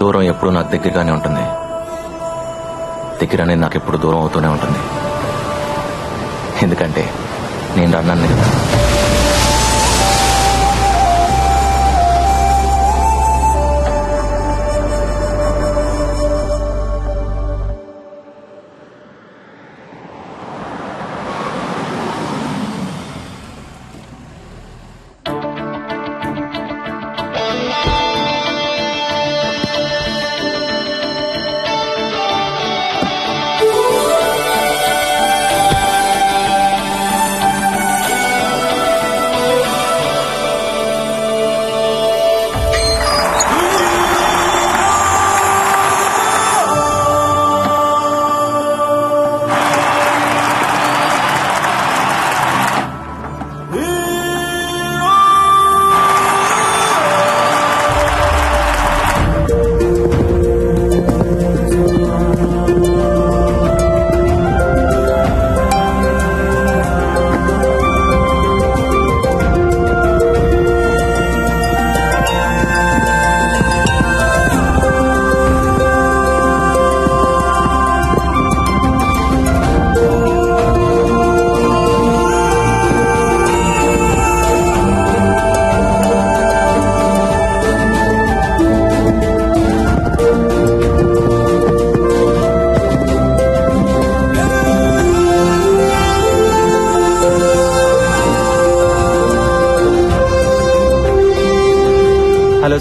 దూరం ఎప్పుడు నాకు దగ్గరగానే ఉంటుంది, దగ్గర అనేది నాకు ఎప్పుడు దూరం అవుతూనే ఉంటుంది. ఎందుకంటే నేను రన్నాను కదా.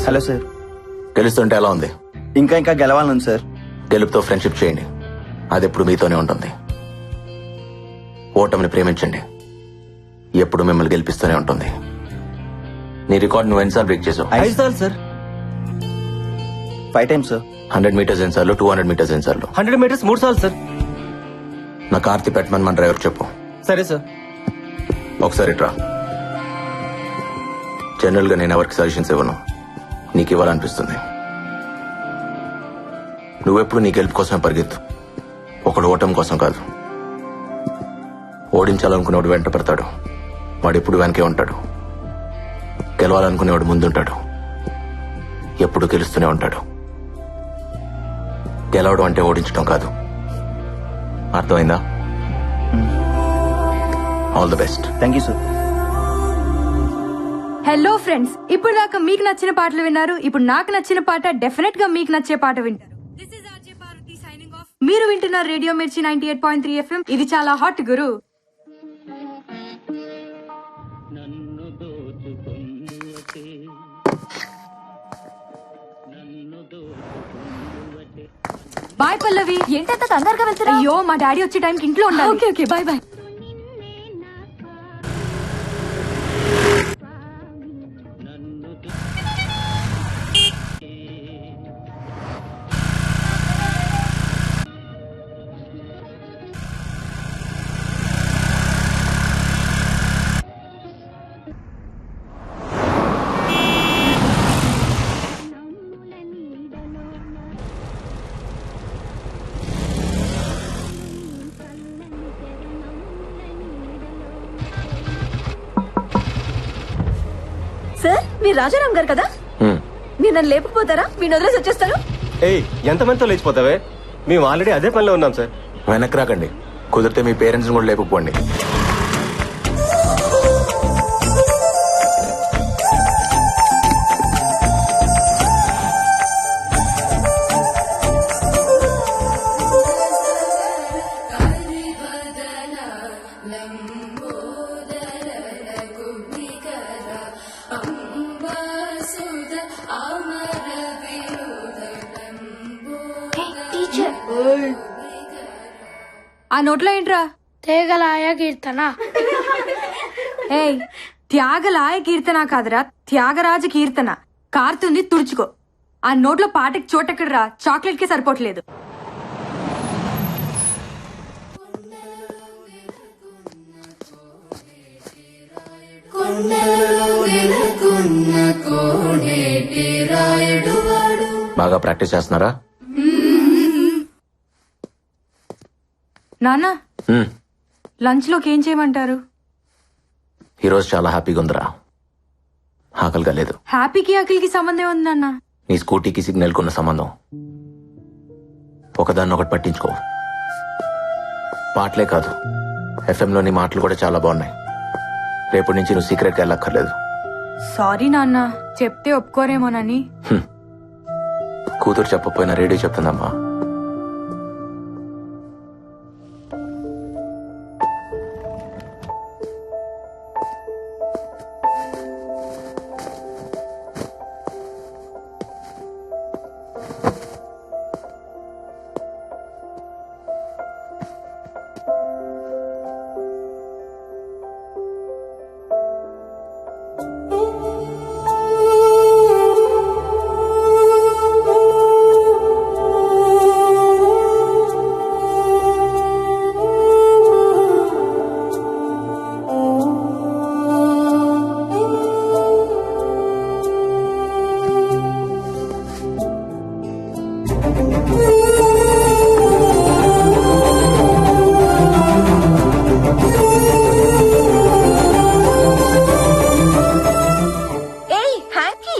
Hello sir. గెలుస్తుంటే ఎలా ఉంది? ఇంకా గెలవాలను సార్. గెలుపుతో ఫ్రెండ్షిప్ చేయండి, అది ఎప్పుడు మీతోనే ఉంటుంది. ఓటమిని ప్రేమించండి, ఎప్పుడు మిమ్మల్ని గెలిపిస్తూనే ఉంటుంది. నీ రికార్డ్ నువ్వు ఎన్నిసార్లు బ్రేక్ చేసావు? 5 సార్లు సార్. 5 times sir. 100 మీటర్స్ ఎన్నిసార్లు, 200 మీటర్స్ ఎన్నిసార్లు? 100 meters 3 సార్లు సార్. నా కార్తీ పెట్టమని మన డ్రైవర్ చెప్పు. సరే సార్. ఒకసారి ట్రా. జనరల్ గా నేను ఎవరికి సజెషన్స్ ఇవ్వను, నీకు ఇవ్వాలనిపిస్తుంది. నువ్వెప్పుడు నీ గెలుపు కోసమే పరిగెత్తు, ఒకడు ఓటమి కోసం కాదు. ఓడించాలనుకునేవాడు వెంట పడతాడు, వాడు ఎప్పుడు వెనకే ఉంటాడు. గెలవాలనుకునేవాడు ముందుంటాడు, ఎప్పుడు గెలుస్తూనే ఉంటాడు. గెలవడం అంటే ఓడించడం కాదు, అర్థమైందా? All the best. Thank you sir. Hello friends, ఇప్పుడు దాకా మీకు నచ్చిన పాటలు విన్నారు. ఇప్పుడు నాకు నచ్చిన పాట డెఫినెట్ గా మీకు నచ్చే పాట వింటారు. మీరు వింటున్నారు రేడియో మిర్చి 98.3 FM. ఇది చాలా హాట్ గురు. బాయ్ పల్లవి. ఏంటంత తొందరగా వెళ్తున్నా? అయ్యో, మా డాడీ వచ్చే టైంకి ఇంట్లో ఉండాలి. Okay okay, bye bye. Sir, మీరు రాజారాం గారు కదా? మీరు నన్ను లేకపోతారా? మీరు వదిలేసి వచ్చేస్తారు. ఎంతమందితో లేచిపోతావే? మేము ఆల్రెడీ అదే పనిలో ఉన్నాం సార్. వెనక్కి రాకండి, కుదిరితే మీ పేరెంట్స్ కూడా లేపుకోండి. ఆ నోట్లో ఏంట్రా? తేగలాయ కీర్తన. ఏయ్, త్యాగలాయ కీర్తన కాదురా, త్యాగరాజ కీర్తన. కారుతుంది, తుడుచుకో. ఆ నోట్లో పాటకి చోటెక్కడరా, చాక్లెట్ కి సరిపోవట్లేదు. బాగా ప్రాక్టీస్ చేస్తున్నారా? నాన్న, లంచ్ లోకి ఏం చేయమంటారు? ఈరోజు చాలా హ్యాపీగా ఉందిరా, ఆకలిగా లేదు. హ్యాపీకి ఆకలికి సంబంధం ఉంది నాన్న. నీ స్కూటీకి సిగ్నల్ కున్న సంబంధం. ఒకదాన్ని ఒకటి పట్టించుకో. పాటలే కాదు, ఎఫ్ఎంలో నీ మాటలు కూడా చాలా బాగున్నాయి. రేపటి నుంచి నువ్వు సీక్రెట్గా వెళ్ళక్కర్లేదు. సారీ నాన్న, చెప్తే ఒప్పుకోరేమోనని. కూతురు చెప్పకపోయినా రేడియో చెప్తుందమ్మా. ఏయ్ హ్యాంకీ,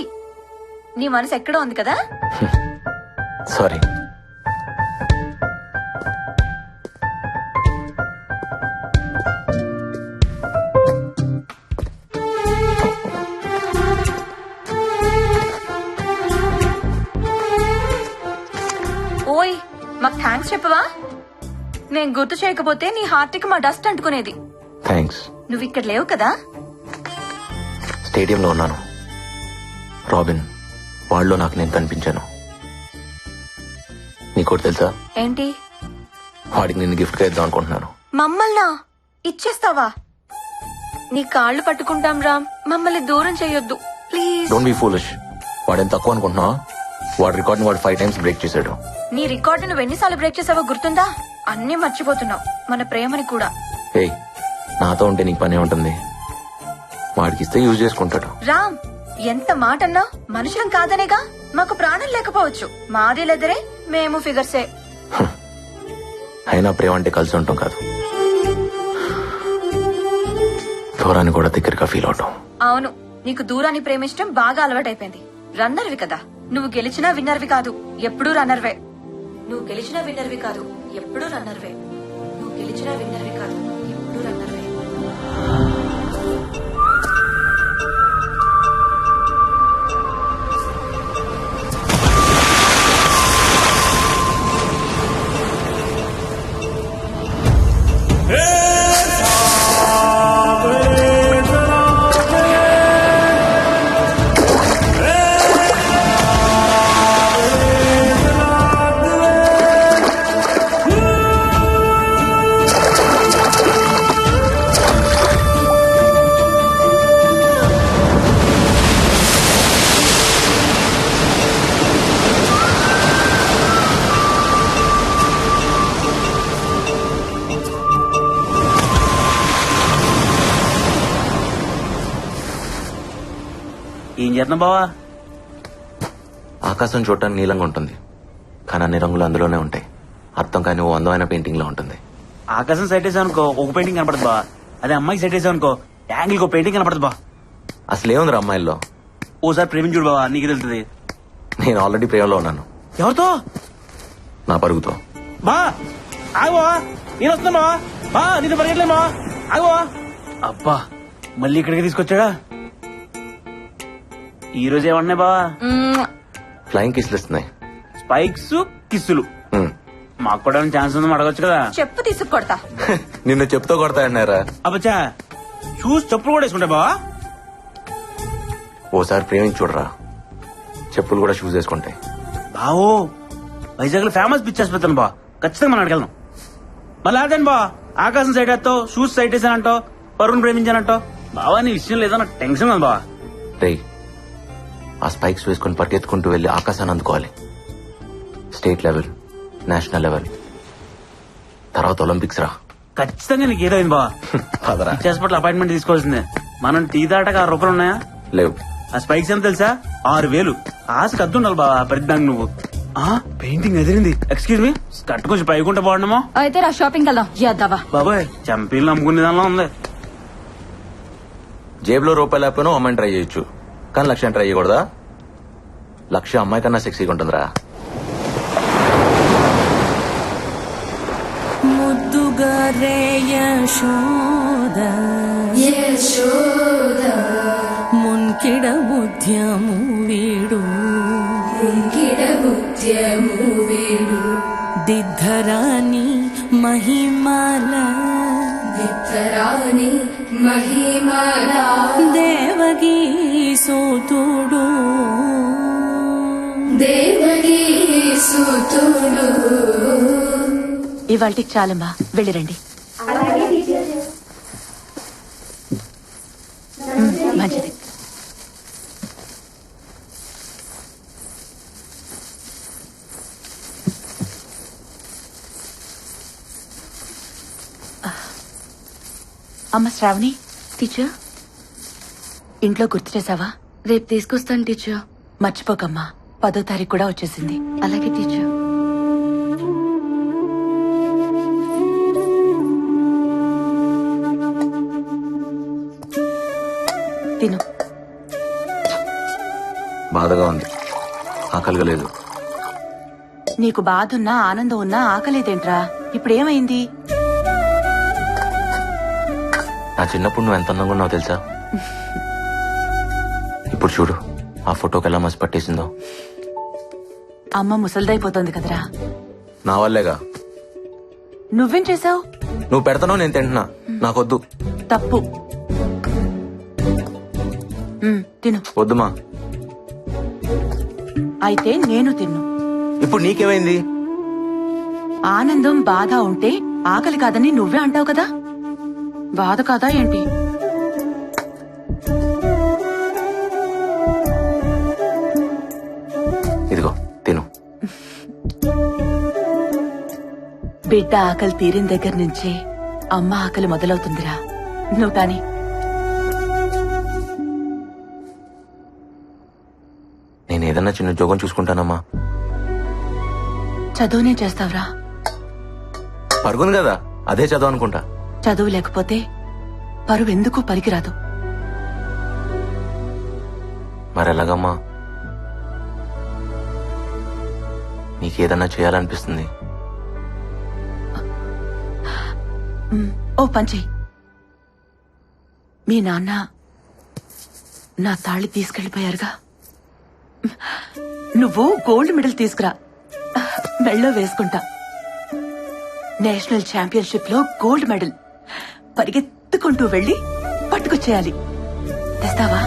నీ మనసు ఎక్కడో ఉంది కదా. సారీ. ఓయ్, మాకు థ్యాంక్స్ చెప్పవా? నేను గుర్తు చేయకపోతే నీ హార్ట్ కి మా డస్ట్ అంటుకునేది. థ్యాంక్స్. నువ్వు ఇక్కడ లేవు కదా. స్టేడియంలో ఉన్నాను. రాబిన్ వాళ్ళలో నాకు నేను కనిపించాను. నీకోటి తెలుసా? ఏంటి? వాడికి నేను గిఫ్ట్ గా ఇద్దాం అనుకుంటున్నాను. మమ్మల్నా ఇచ్చేస్తావా? నీ కాళ్ళు పట్టుకుంటాం రామ్, మమ్మల్ని దూరం చేయొద్దు ప్లీజ్. Don't be foolish. వాడేం తక్కువ అనుకుంటున్నావా? వాడి రికార్డ్ వాడు 5 times బ్రేక్ చేశాడు. నీ రికార్డు నువ్వు ఎన్నిసార్లు బ్రేక్ చేసావో గుర్తుందా? అన్నీ మర్చిపోతున్నావు, మన ప్రేమని కూడా. ఏయ్, నాతో ఉంటే నీకు పనే ఉంటుంది. వాడికిస్తే యూజ్ చేసుకుంటాడు. రామ్, ఎంత మాటన్నా మనుషులం కాదనేగా. మాకు ప్రాణం లేకపోవచ్చు, మాది లెదరే, మేము ఫిగర్సే. అయినా ప్రేమ అంటే కలిసి ఉంటాం కాదు, దూరాన్ని కూడా దగ్గరగా ఫీల్ అవటం. అవును, నీకు దూరాన్ని ప్రేమించడం బాగా అలవాటైపోయింది. రన్నర్వి కదా నువ్వు. గెలిచినా విన్నర్వి కాదు, ఎప్పుడూ రన్నర్వే. నువ్వు గెలిచినా విన్నర్వి కాదు, ఎప్పుడూ రన్నర్వే. నువ్వు గెలిచినా విన్నర్వి కాదు, ఎప్పుడూ రన్నర్వే. ఏం చేస్తున్నా బావా? ఆకాశం చూడటానికి నీలంగా ఉంటుంది, కానీ అన్ని రంగులు అందులోనే ఉంటాయి. అర్థం కాని ఓ అందమైన పెయింటింగ్ లో ఉంటుంది. ఆకాశం సెట్ వేసావు అనుకో ఒక పెయింటింగ్ కనపడదు బా. అదే అమ్మాయికి సెట్ వేసావు అనుకో యాంగిల్ పెయింటింగ్ కనపడదు బా. అసలు ఏముంది అమ్మాయిల్లో? ఓసారి ప్రేమించుడు బావా, నీకు తెలుస్తుంది. నేను ఆల్రెడీ ప్రేమలో ఉన్నాను. ఎవరితో? నా పరుగుతో. బా ఆగవా, నేను వస్తున్నా బా. బా నీతో పరిగెట్లే బా, ఆగవా. అబ్బా మళ్ళీ ఇక్కడికి తీసుకొచ్చాడా? ఈ రోజు ఏమన్నాయి బావా? ఫ్లయింగ్ కిస్లు ఇస్తున్నాయి. స్పైక్స్ కిస్సులు. హ్మ్. మాకు కూడా ఛాన్స్ ఉందని అడగొచ్చు కదా. చెప్పు తీసుకొడతా. నిన్ను చెప్తూ కొడతాయన్నారా? అబ్బచ్చా షూస్ చెప్పులు కూడా వేసుకుంటా బావా. ఓసారి ప్రేమించి చూడరా, చెప్పులు కూడా షూస్ వేసుకుంటాయి. బావో వైజాగ్ లో ఫేమస్ పిచ్చి ఆసుపత్రి బా, ఖచ్చితంగా మనం అడగలను. మళ్ళీ అదేంటి బా, ఆకాశం సైడ్ వేస్తావు, షూస్ సైడ్ వేసానంటావు, పరువును ప్రేమించానంటావు. బావా నీ విషయం లేదో నాకు టెన్షన్ ఉంది బావా. రేయ్, ఆ స్పైక్స్ వేసుకుని పరిగెత్తుకుంటూ వెళ్లి ఆకాశాన్ని అందుకోవాలి. స్టేట్ లెవెల్, నేషనల్ లెవెల్, తర్వాత ఒలింపిక్స్ రా. ఖచ్చితంగా నీకు ఏదో అయింది బావా. పదరా. పిచ్చి హాస్పిటల్ అపాయింట్మెంట్ తీసుకోవాల్సిందే. మనం టీ దాటాక 6 రూపాయలు ఉన్నాయా? లేవు. ఆ స్పైక్స్ ఎంత తెలుసా? 6,000. ఆశకు అద్దు ఉండాలి బావా పెద్దాంగి నువ్వు. పెయింటింగ్ ఎదిరింది. ఎక్స్క్యూజ్ మీ, కట్టు కొంచెం పైకుంటే బాగుండమో. అయితే రా షాపింగ్ వెళ్దాం. యాదవా బాబాయ్ చంపీలు నమ్ముకునే దానిలో ఉంది. జేబులో రూపాయలు లేకపోయినా అమ్మాయిని ట్రై చేయొచ్చు, కానీ లక్ష్యం ట్రై చేయకూడదా? లక్ష్య అమ్మాయి కన్నా సెక్సీగా ఉంటుందిరా. ముద్దుగా రే యశోద మున్కిడ బుద్ధ్యము వీడు దిద్ధరాని మహిమాల దేవగీ సూతుడు ఇవాళకి చాలమ్మా, వెళ్ళిరండి. మంచిది. అమ్మ శ్రావణి. టీచర్, ఇంట్లో గుర్తు చేసావా? రేపు తీసుకొస్తాను టీచర్. మర్చిపోకమ్మా, 10వ తారీఖు కూడా వచ్చేసింది. అలాగే టీచర్. తిను. బాధగా ఉంది, ఆకలిగా లేదు. నీకు బాధ ఉన్నా ఆనందం ఉన్నా ఆకలేదేంట్రా? ఇప్పుడేమైంది? నా చిన్నప్పుడు నువ్వు ఎంత అందంగా ఉన్నావు తెలుసా? ఇప్పుడు చూడు ఆ ఫోటోకి ఎలా మసి పట్టేసిందో. అమ్మ ముసలిదైపోతోంది కదరా. నా వల్లేగా. నువ్వేం చేసావు? నువ్వు పెడతానో నేను తింటున్నా, నాకొద్దు. తప్పు. తిను. వద్దుమా. అయితే నేను తిన్ను. ఇప్పుడు నీకేమైంది? ఆనందం బాధ ఉంటే ఆకలి కాదని నువ్వే అంటావు కదా, బాధ కాదా ఏంటి? ఇదిగో తిను. బిడ్డ ఆకలి తీరిన దగ్గర నుంచే అమ్మ ఆకలి మొదలవుతుందిరా. నువ్వు కాని. నేను ఏదన్నా చిన్న జోగం చూసుకుంటానమ్మా. చదువునే చేస్తావురా? పరుగును కదా, అదే చదువు అనుకుంటా. చదువు లేకపోతే పరువు ఎందుకు పనికిరాదు. మరెలాగమ్మా? నీకేదన్నా చేయాలనిపిస్తుంది. ఓ పంచి, మీ నాన్న నా తాళి తీసుకెళ్లిపోయారుగా, నువ్వు గోల్డ్ మెడల్ తీసుకురా, మెళ్ళో వేసుకుంటా. నేషనల్ ఛాంపియన్షిప్ లో గోల్డ్ మెడల్ పరిగెత్తుకుంటూ వెళ్లి పట్టుకొచ్చేయాలి. తెస్తావా?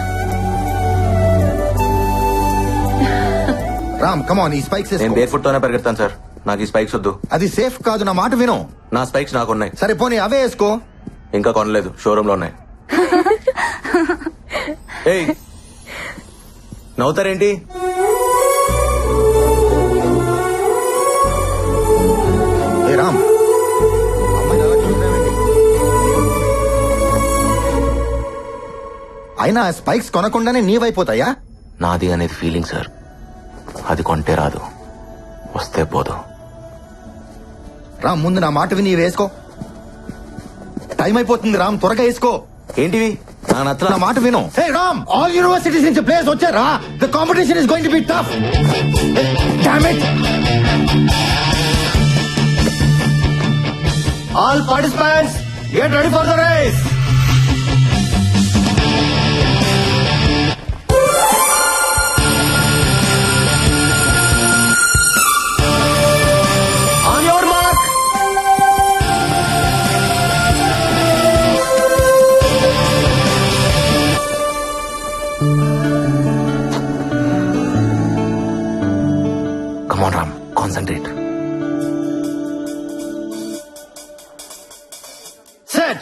రామ్ కమాన్, ఈ స్పైక్స్ నేను బేర్ ఫుట్ తోనే పరిగెడతాను సార్, నాకు ఈ స్పైక్స్ వద్దు. అది సేఫ్ కాదు, నా మాట విను. నా స్పైక్స్ నాకున్నాయి. సరే పోనీ అవే వేసుకో. ఇంకా కొనలేదు, షోరూమ్ లో ఉన్నాయి. ఏయ్, నవ్వుతారేంటి? ఏ రామ్, అమ్మాయిని అలా చూస్తున్నావేంటి? అయినా స్పైక్స్ కొనకుండానే నీవైపోతాయా? నాది అనేది ఫీలింగ్ సార్, అది కొంటే రాదు, వస్తే పోదు. రామ్ ముందు నా మాట విని ఇవి వేసుకో. టైం అయిపోతుంది రామ్, త్వరగా వేసుకో. ఏంటివి? నా నచ్చల. నా మాట విను. హే రామ్, ఆల్ యూనివర్సిటీస్ నుంచి ప్లేయర్స్ వచ్చారా? The competition is going to be tough. Damn it. All participants get ready for the race. On your mark. Come on, Ram. Concentrate. Set.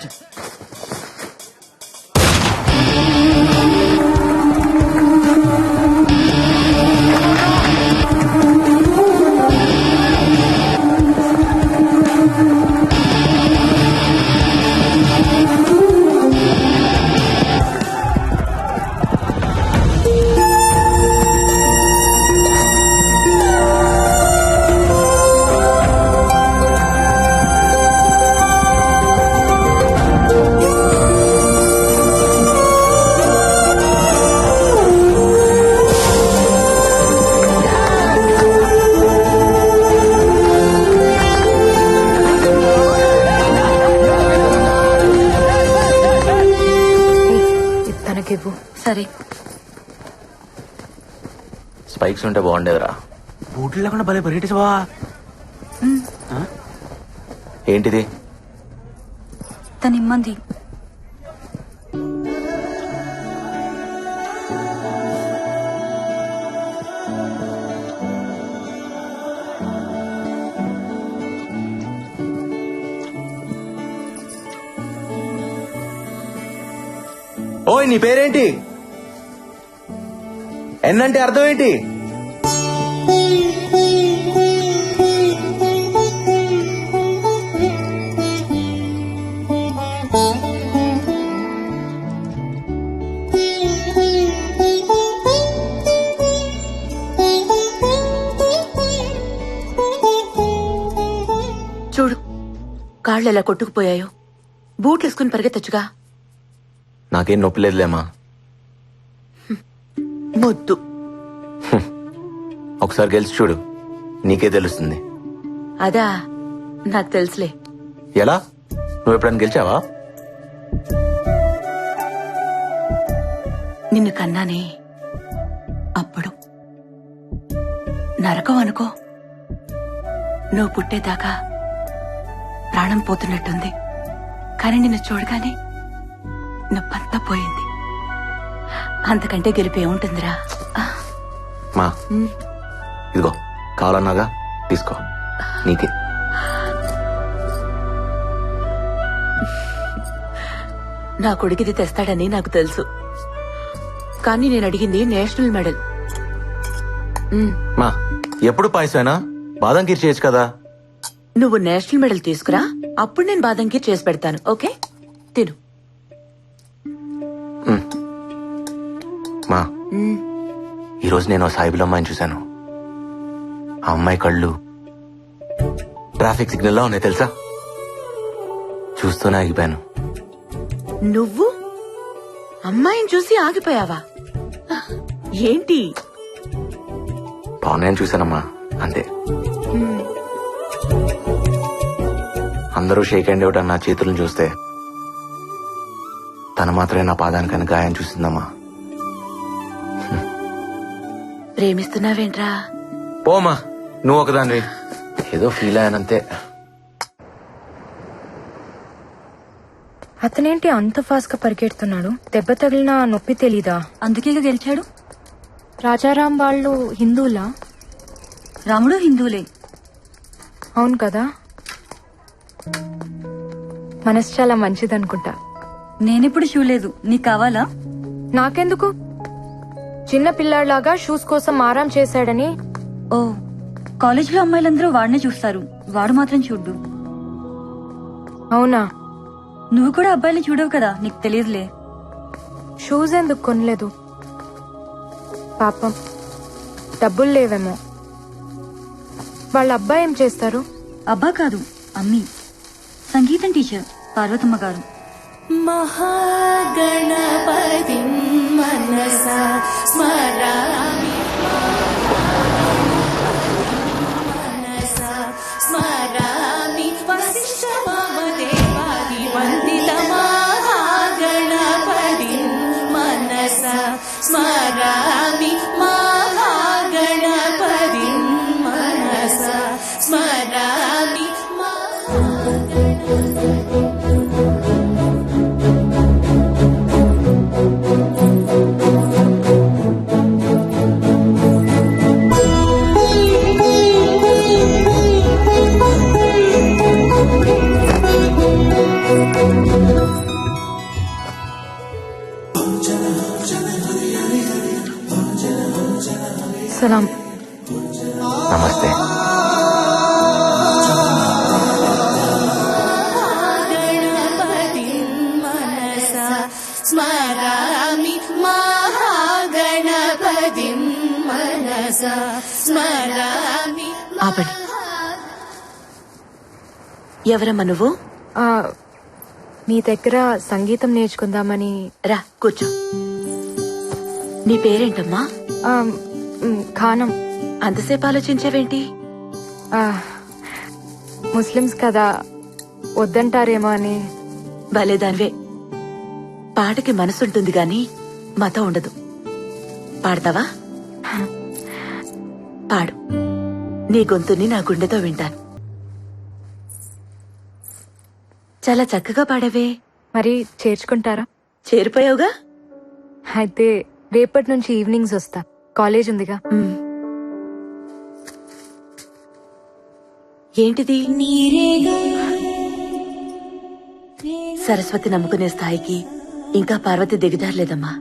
Spikes ఉంటే బాగుండేదిరా. బూట్లు లేకుండా భలే పరిగెట్టేసి బావా. ఏంటిది? తన ఇమ్మంది. ఓయ్ నీ పేరేంటి? ఎన్నంటే అర్థం ఏంటి? చూడు కాళ్ళు ఎలా కొట్టుకుపోయాయో. బూట్లు వేసుకుని పరిగెత్తచ్చుగా. నాకేం నొప్పి లేదులేమా. మొద్దు. ఒకసారి గెలిచి చూడు, నీకే తెలుస్తుంది. అదా నాకు తెలుసులే. ఎలా? నువ్వు ఎప్పుడైనా గెలిచావా? నిన్ను కన్నానే అప్పుడు. నరకం అనుకో. నువ్వు పుట్టేదాకా ప్రాణం పోతున్నట్టుంది. కానీ నిన్ను చూడగానే నొప్పంతా పోయింది. అంతకంటే గెలిపి ఏముంటుందిరా. మా ఇదిగో కావాలన్నాగా తీసుకో, నీకే. నా కొడుకిది తెస్తాడని నాకు తెలుసు. కానీ నేను అడిగింది నేషనల్ మెడల్. మా ఎప్పుడు పాయసమేనా? బాదం కీర్ చేయొచ్చు కదా. నువ్వు నేషనల్ మెడల్ తీసుకురా, అప్పుడు నేను బాదం కీర్ చేసి పెడతాను. ఓకే, తిను. మా ఈరోజు నేను సాయిబుల్ అమ్మాయిని చూశాను. ఆ అమ్మాయి కళ్ళు ట్రాఫిక్ సిగ్నల్ లా ఉన్నాయి తెలుసా. చూస్తూనే ఆగిపోయాను. నువ్వు అమ్మాయిని చూసి ఆగిపోయావా? ఏంటి? బాగున్నాయని చూశానమ్మా, అంతే. అందరూ షేక్ హ్యాండ్ ఇవ్వటం నా చేతులను చూస్తే తను మాత్రమే నా పాదానికని గాయం చూసిందమ్మా. ప్రేమిస్తున్నావేంట్రా? పోమా, నువ్వు ఒకదానివి. ఏదో ఫీల్ అయ్యానంతే. అతనేంటి అంత ఫాస్ట్ గా పరిగెడుతున్నాడు? దెబ్బ తగిలిన నొప్పి తెలీదా? అందుకేగా గెలిచాడు. రాజారాం వాళ్ళు హిందువులా? రాముడు హిందువులే. అవును కదా. మనసు చాలా మంచిదనుకుంటా. నేనెప్పుడు చూడలేదు. నీకు కావాలా? నాకెందుకు? చిన్న పిల్లాడిలాగా షూస్ కోసం ఆరాం చేశాడని. ఓ, కాలేజీలో అమ్మాయిలందరూ వాడినే చూస్తారు, వాడు మాత్రం చూడ్డు. అవునా? నువ్వు కూడా అబ్బాయిని చూడవు కదా, నీకు తెలియదులే. షూస్ ఎందుకు కొనలేదు? పాపం డబ్బులు లేవేమో. వాళ్ళ అబ్బాయి ఏం చేస్తారు? అబ్బా కాదు, అమ్మి. సంగీతం టీచర్ పార్వతమ్మ గారు. మహాగణపతి మనసా స్మరామి మనసా స్మరామి వశిష్ఠమదేవాది వందిత మహాగణపతి మనసా స్మరామి మహాగణపతి మనసా స్మరామి. సలాం. నమస్తే. గణపతి మనసా స్మరామి మహాగణపతి మనసా స్మరామి. ఆపండి. ఎవరమ్మా నువ్వు? మీ దగ్గర సంగీతం నేర్చుకుందామని. రా కూర్చో. నీ పేరేంటమ్మా? ఖానం. అంతసేపు ఆలోచించావేంటి? ముస్లిమ్స్ కదా, వద్దంటారేమో అని. భలేదానివే. పాటకి మనసుంటుంది గాని మతం ఉండదు. పాడతావా? పాడు. నీ గొంతుని నా గుండెతో వింటాను. చాలా చక్కగా పాడవే. మరి చేర్చుకుంటారా? చేరిపోయావుగా. అయితే రేపటి నుంచి ఈవినింగ్స్ వస్తా, కాలేజ్ ఉందిగా. ఏంటిది? సరస్వతి నమ్ముకునే స్థాయికి ఇంకా పార్వతి దిగజారలేదమ్మా.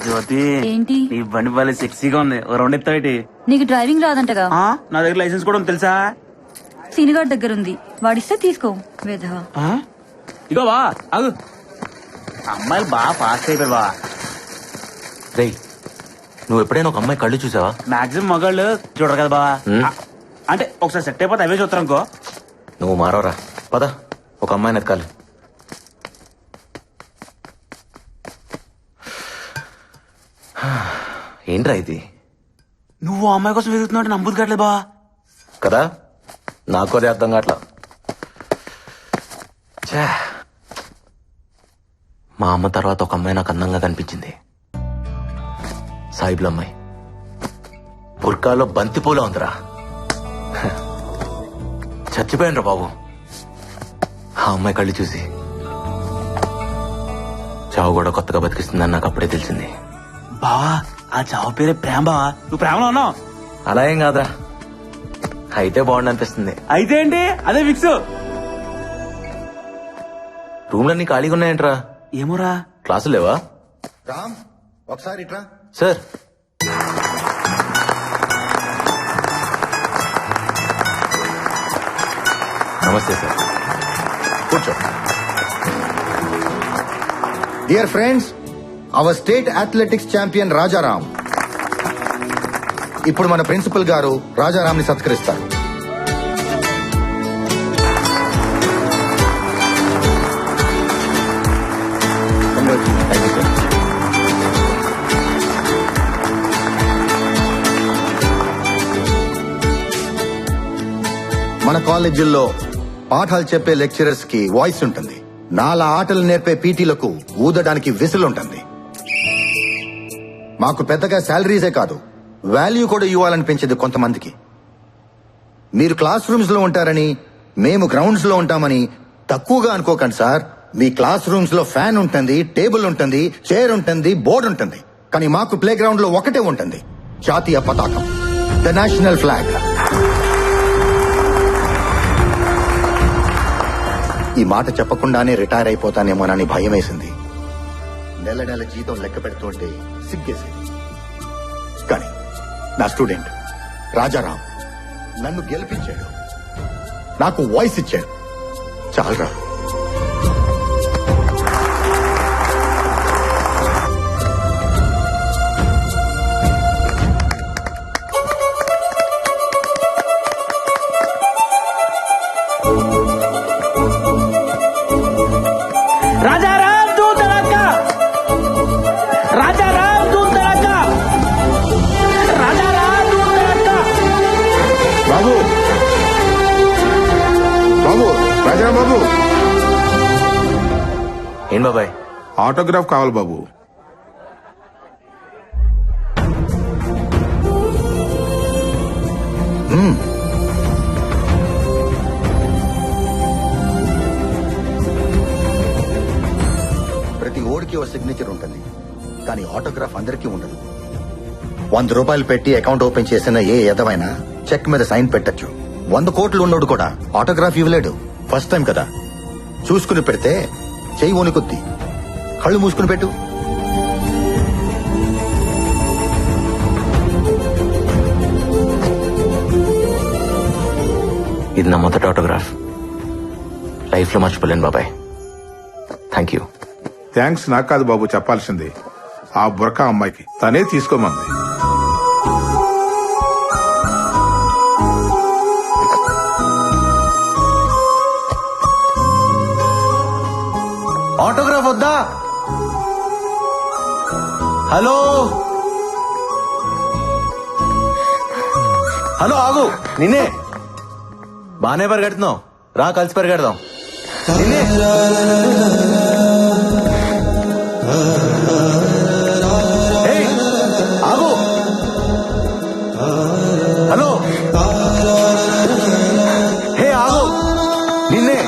జ్యోతి, ఏంటి? నీ బండి బాలే సెక్సీగా ఉంది. ఓ రౌండ్ ఎత్తావేటి? నీకు డ్రైవింగ్ రాదంటగా. నా దగ్గర లైసెన్స్ కూడా ఉంది తెలుసా? సీనిగాడి దగ్గర ఉంది, వాడిస్తే తీసుకో. వేధవ. ఇగో బా అగు, అమ్మాయిలు బాగా ఫాస్ట్ అయిపోయారు బా. రేయ్, నువ్వు ఎప్పుడైనా ఒక అమ్మాయి కళ్ళు చూసావా? మాక్సిమం మగాళ్ళు చూడరు కదా బా. అంటే ఒకసారి సెట్ అయిపోతే అవే చూస్తారు అనుకో. నువ్వు మారవరా, పద ఒక అమ్మాయిని ఎత్కాలి. ఏంట్రా ఇది? నువ్వు ఆ అమ్మాయి కోసం వెతుకుతున్నావు అంటే నమ్ముదు కావట్లేదు బా. కదా, నాకు అదే అర్థం కావట్లా. ఛే, మా అమ్మ తర్వాత ఒక అమ్మాయి నాకు అందంగా కనిపించింది. సాయిబుల అమ్మాయి, బుర్కాలో బంతిపూల ఉందిరా. చచ్చిపోయానురా బాబు ఆ అమ్మాయి కళ్ళు చూసి. చావు కూడా కొత్తగా బతికిస్తుందని నాకు అప్పుడే తెలిసింది. బావా, ఆ చావు పేరే ప్రేమ బావా. నువ్వు ప్రేమలో ఉన్నావు. అలా ఏం కాదురా, అయితే బాగుండు అనిపిస్తుంది. అయితే ఏంటి, అదే ఫిక్స్. రూమ్లన్నీ ఖాళీగా ఉన్నాయంట్రా. ఏమోరా, క్లాసులు లేవా? రామ్, ఒకసారి ఇట్రా. సార్, నమస్తే సార్, కూర్చో. Dear friends, our state athletics champion Rajaram ఇప్పుడు మన ప్రిన్సిపల్ గారు రాజారాం ని సత్కరిస్తారు. మన కాలేజీల్లో పాఠాలు చెప్పే లెక్చరర్స్ కి వాయిస్ ఉంటుంది. నాలా ఆటలు నేర్పే పీటీలకు ఊదడానికి విసులు ఉంటుంది. మాకు పెద్దగా శాలరీసే కాదు, వాల్యూ కూడా ఇవ్వాలనిపించేది కొంతమందికి. మీరు క్లాస్ రూమ్స్ లో ఉంటారని మేము గ్రౌండ్స్ లో ఉంటామని తక్కువగా అనుకోకండి సార్. మీ క్లాస్ రూమ్స్ లో ఫ్యాన్ ఉంటుంది, టేబుల్ ఉంటుంది, చైర్ ఉంటుంది, బోర్డు ఉంటుంది. కానీ మాకు ప్లే గ్రౌండ్ లో ఒకటే ఉంటుంది, జాతీయ పతాకం, ద నేషనల్ ఫ్లాగ్. ఈ మాట చెప్పకుండానే రిటైర్ అయిపోతానేమోనని భయం వేసింది. నెల నెల జీతం లెక్క పెడుతుంటే సిగ్గేసింది. కానీ నా స్టూడెంట్ రాజారాం నన్ను గెలిపించాడు, నాకు వాయిస్ ఇచ్చాడు. చాలరా. రాజారాం తూ తడక్కా, రాజారాం తూ తడక్కా, రాజారాం తూ తడక్కా. బాబు, బాబు, రాజారాం బాబు, ఏం బాబాయ్? ఆటోగ్రాఫ్ కావాలి బాబు. ప్రతి ఓడికి ఓ సిగ్నేచర్ ఉంటుంది, కానీ ఆటోగ్రాఫ్ అందరికీ ఉండదు. 100 రూపాయలు పెట్టి అకౌంట్ ఓపెన్ చేసిన ఏ ఎదవైనా చెక్ మీద సైన్ పెట్టచ్చు. 100 కోట్లు ఉన్నోడు కూడా ఆటోగ్రాఫ్ ఇవ్వలేడు. ఫస్ట్ టైం కదా, చూసుకుని పెడితే చెయ్యి వణుకుద్ది. కళ్ళు మూసుకుని పెట్టు. ఇది నా మొదటి ఆటోగ్రాఫ్. లైఫ్ లో మర్చిపోలేను బాబాయ్. Thank you. థ్యాంక్స్ నాకు కాదు బాబు చెప్పాల్సింది, ఆ బుర్కా అమ్మాయికి. తనే తీసుకోమంది. ఆటోగ్రాఫ్ వద్దా? హలో, హలో ఆగు, నిన్నే. బానే పరిగెడుతున్నావు, రా కలిసి పరిగెడదాం. నిన్నే. ఏయ్, ఆగు. హలో, హే ఆగు, నిన్నే.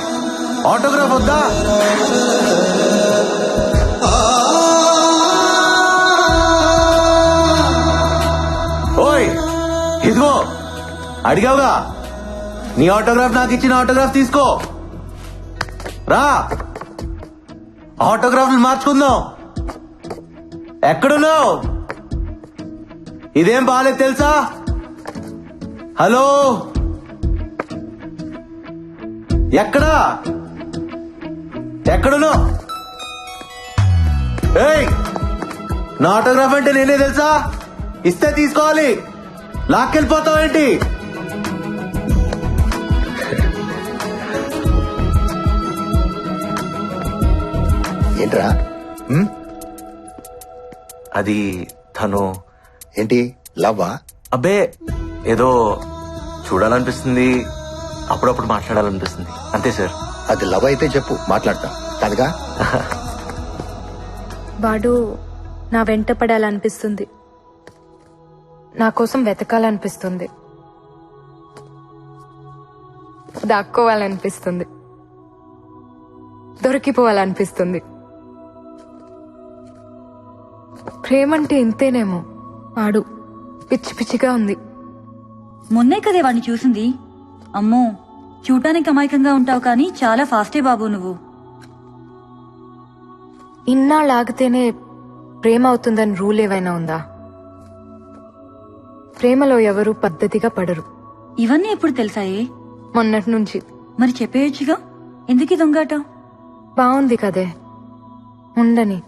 ఆటోగ్రాఫ్ వద్దా? ఓయ్, ఇదిగో అడిగావుగా, నీ ఆటోగ్రాఫ్ నాకు ఇచ్చిన ఆటోగ్రాఫ్ తీసుకో. రా, ఆటోగ్రాఫ్లు మార్చుకుందాం. ఎక్కడున్నావు? ఇదేం బాలేదు తెలుసా? హలో, ఎక్కడా? ఎక్కడున్నావు? ఏయ్, నా ఆటోగ్రాఫ్ అంటే నేనే తెలుసా? ఇస్తే తీసుకోవాలి, లాక్కెళ్ళిపోతావు ఏంటి? ఏంట్రా? అది తను. ఏంటి లవ్వా? అబ్బే, ఏదో చూడాలనిపిస్తుంది, అప్పుడప్పుడు మాట్లాడాలనిపిస్తుంది, అంతే సార్. అది లవ్ అయితే చెప్పు, మాట్లాడతా. కాదుగా? వాడు నా వెంట పడాలనిపిస్తుంది, నా కోసం వెతకాలనిపిస్తుంది, దాక్కోవాలనిపిస్తుంది, దొరికిపోవాలనిపిస్తుంది. ప్రేమంటే ఇంతేనేమో. వాడు పిచ్చి పిచ్చిగా ఉంది. మొన్నే కదే వాడిని చూసింది. అమ్మో, చూడటానికి అమాయకంగా ఉంటావు కానీ చాలా ఫాస్టే బాబు నువ్వు. ఇన్నాళ్ళు ఆగితేనే ప్రేమ అవుతుందని రూల్ ఏవైనా ఉందా? ప్రేమలో ఎవరు పద్ధతిగా పడరు. ఇవన్నీ ఎప్పుడు తెలుసాయే? మొన్నటి నుంచి. మరి చెప్పేయచ్చుగా, ఎందుకు దొంగాట? బాగుంది కదే, ఉండని.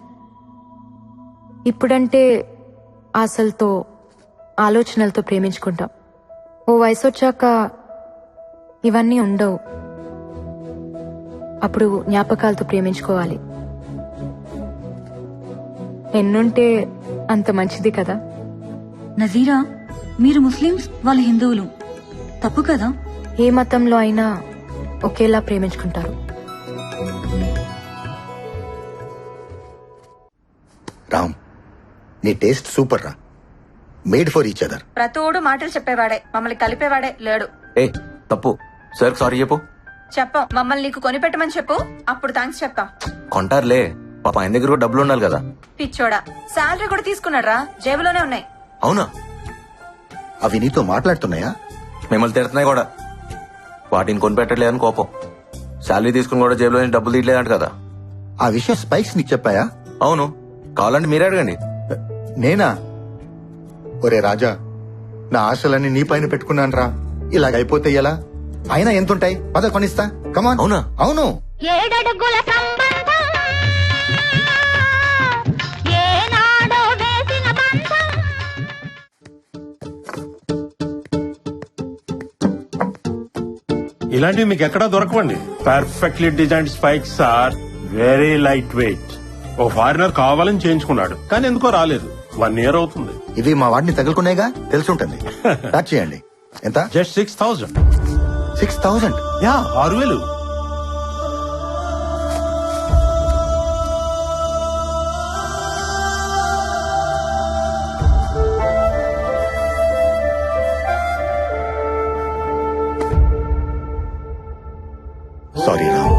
ఇప్పుడంటే ఆశలతో ఆలోచనలతో ప్రేమించుకుంటాం. ఓ వయసు వచ్చాక ఇవన్నీ ఉండవు. అప్పుడు జ్ఞాపకాలతో ప్రేమించుకోవాలి. ఎన్నుంటే అంత మంచిది కదా. నజీరా, మీరు ముస్లిమ్స్, వాళ్ళు హిందువులు, తప్పు కదా? ఏ మతంలో అయినా ఒకేలా ప్రేమించుకుంటారు. రామ్, నీ టేస్ట్ సూపర్ రా. Made for each other. ప్రతోడు మాటలు చెప్పేవాడే, మమ్మల్ని కలిపేవాడే లేడు. ఏ తప్పు, సార్ సారీ చెప్పు. చెప్పాం, మమ్మల్ని నీకు కొనిపెట్టమని చెప్పు, అప్పుడు థ్యాంక్స్ చెప్తాం. కొంటారులే, పాప ఆయన దగ్గర కూడా డబ్బులు ఉండాలి కదా. పిచ్చోడా, శాలరీ కూడా తీసుకున్నాడు రా, జేబులోనే ఉన్నాయి. అవునా? అవి నీతో మాట్లాడుతున్నాయా? మిమ్మల్ని తిడుతున్నాయి కూడా. వాటిని కొనిపెట్టలేదని కోపం. శాలరీ తీసుకుని కూడా జేబులో నుంచి డబ్బులు తీయలేదంట కదా. ఆ విషయం స్పైక్స్ నీకు చెప్పాయా? అవును, కావాలంటే మీరే అడగండి. నేనా? ఒరే రాజా, నా ఆశలన్నీ నీ పైన పెట్టుకున్నాను రా. ఇలాగైపోతే ఎలా? అయినా ఎంతుంటాయి? పద కొనిస్తా. కమాన్. అవునా? అవును. ఏడడుగుల సంబంధం ఏనాడో వేసిన బంధం. ఇలాంటివి మీకు ఎక్కడా దొరకవండి. Perfectly designed spikes are very light weight. ఓ ఫారినర్ కావాలని చేయించుకున్నాడు, కానీ ఎందుకో రాలేదు. 1 year అవుతుంది. ఇవి మా వాడిని తగులుకునేగా, తెలుసుంటుంది. స్టార్ట్ చేయండి. ఎంత? జస్ట్ 6,000. 6,000? యా, 6,000. సారీ రామ్.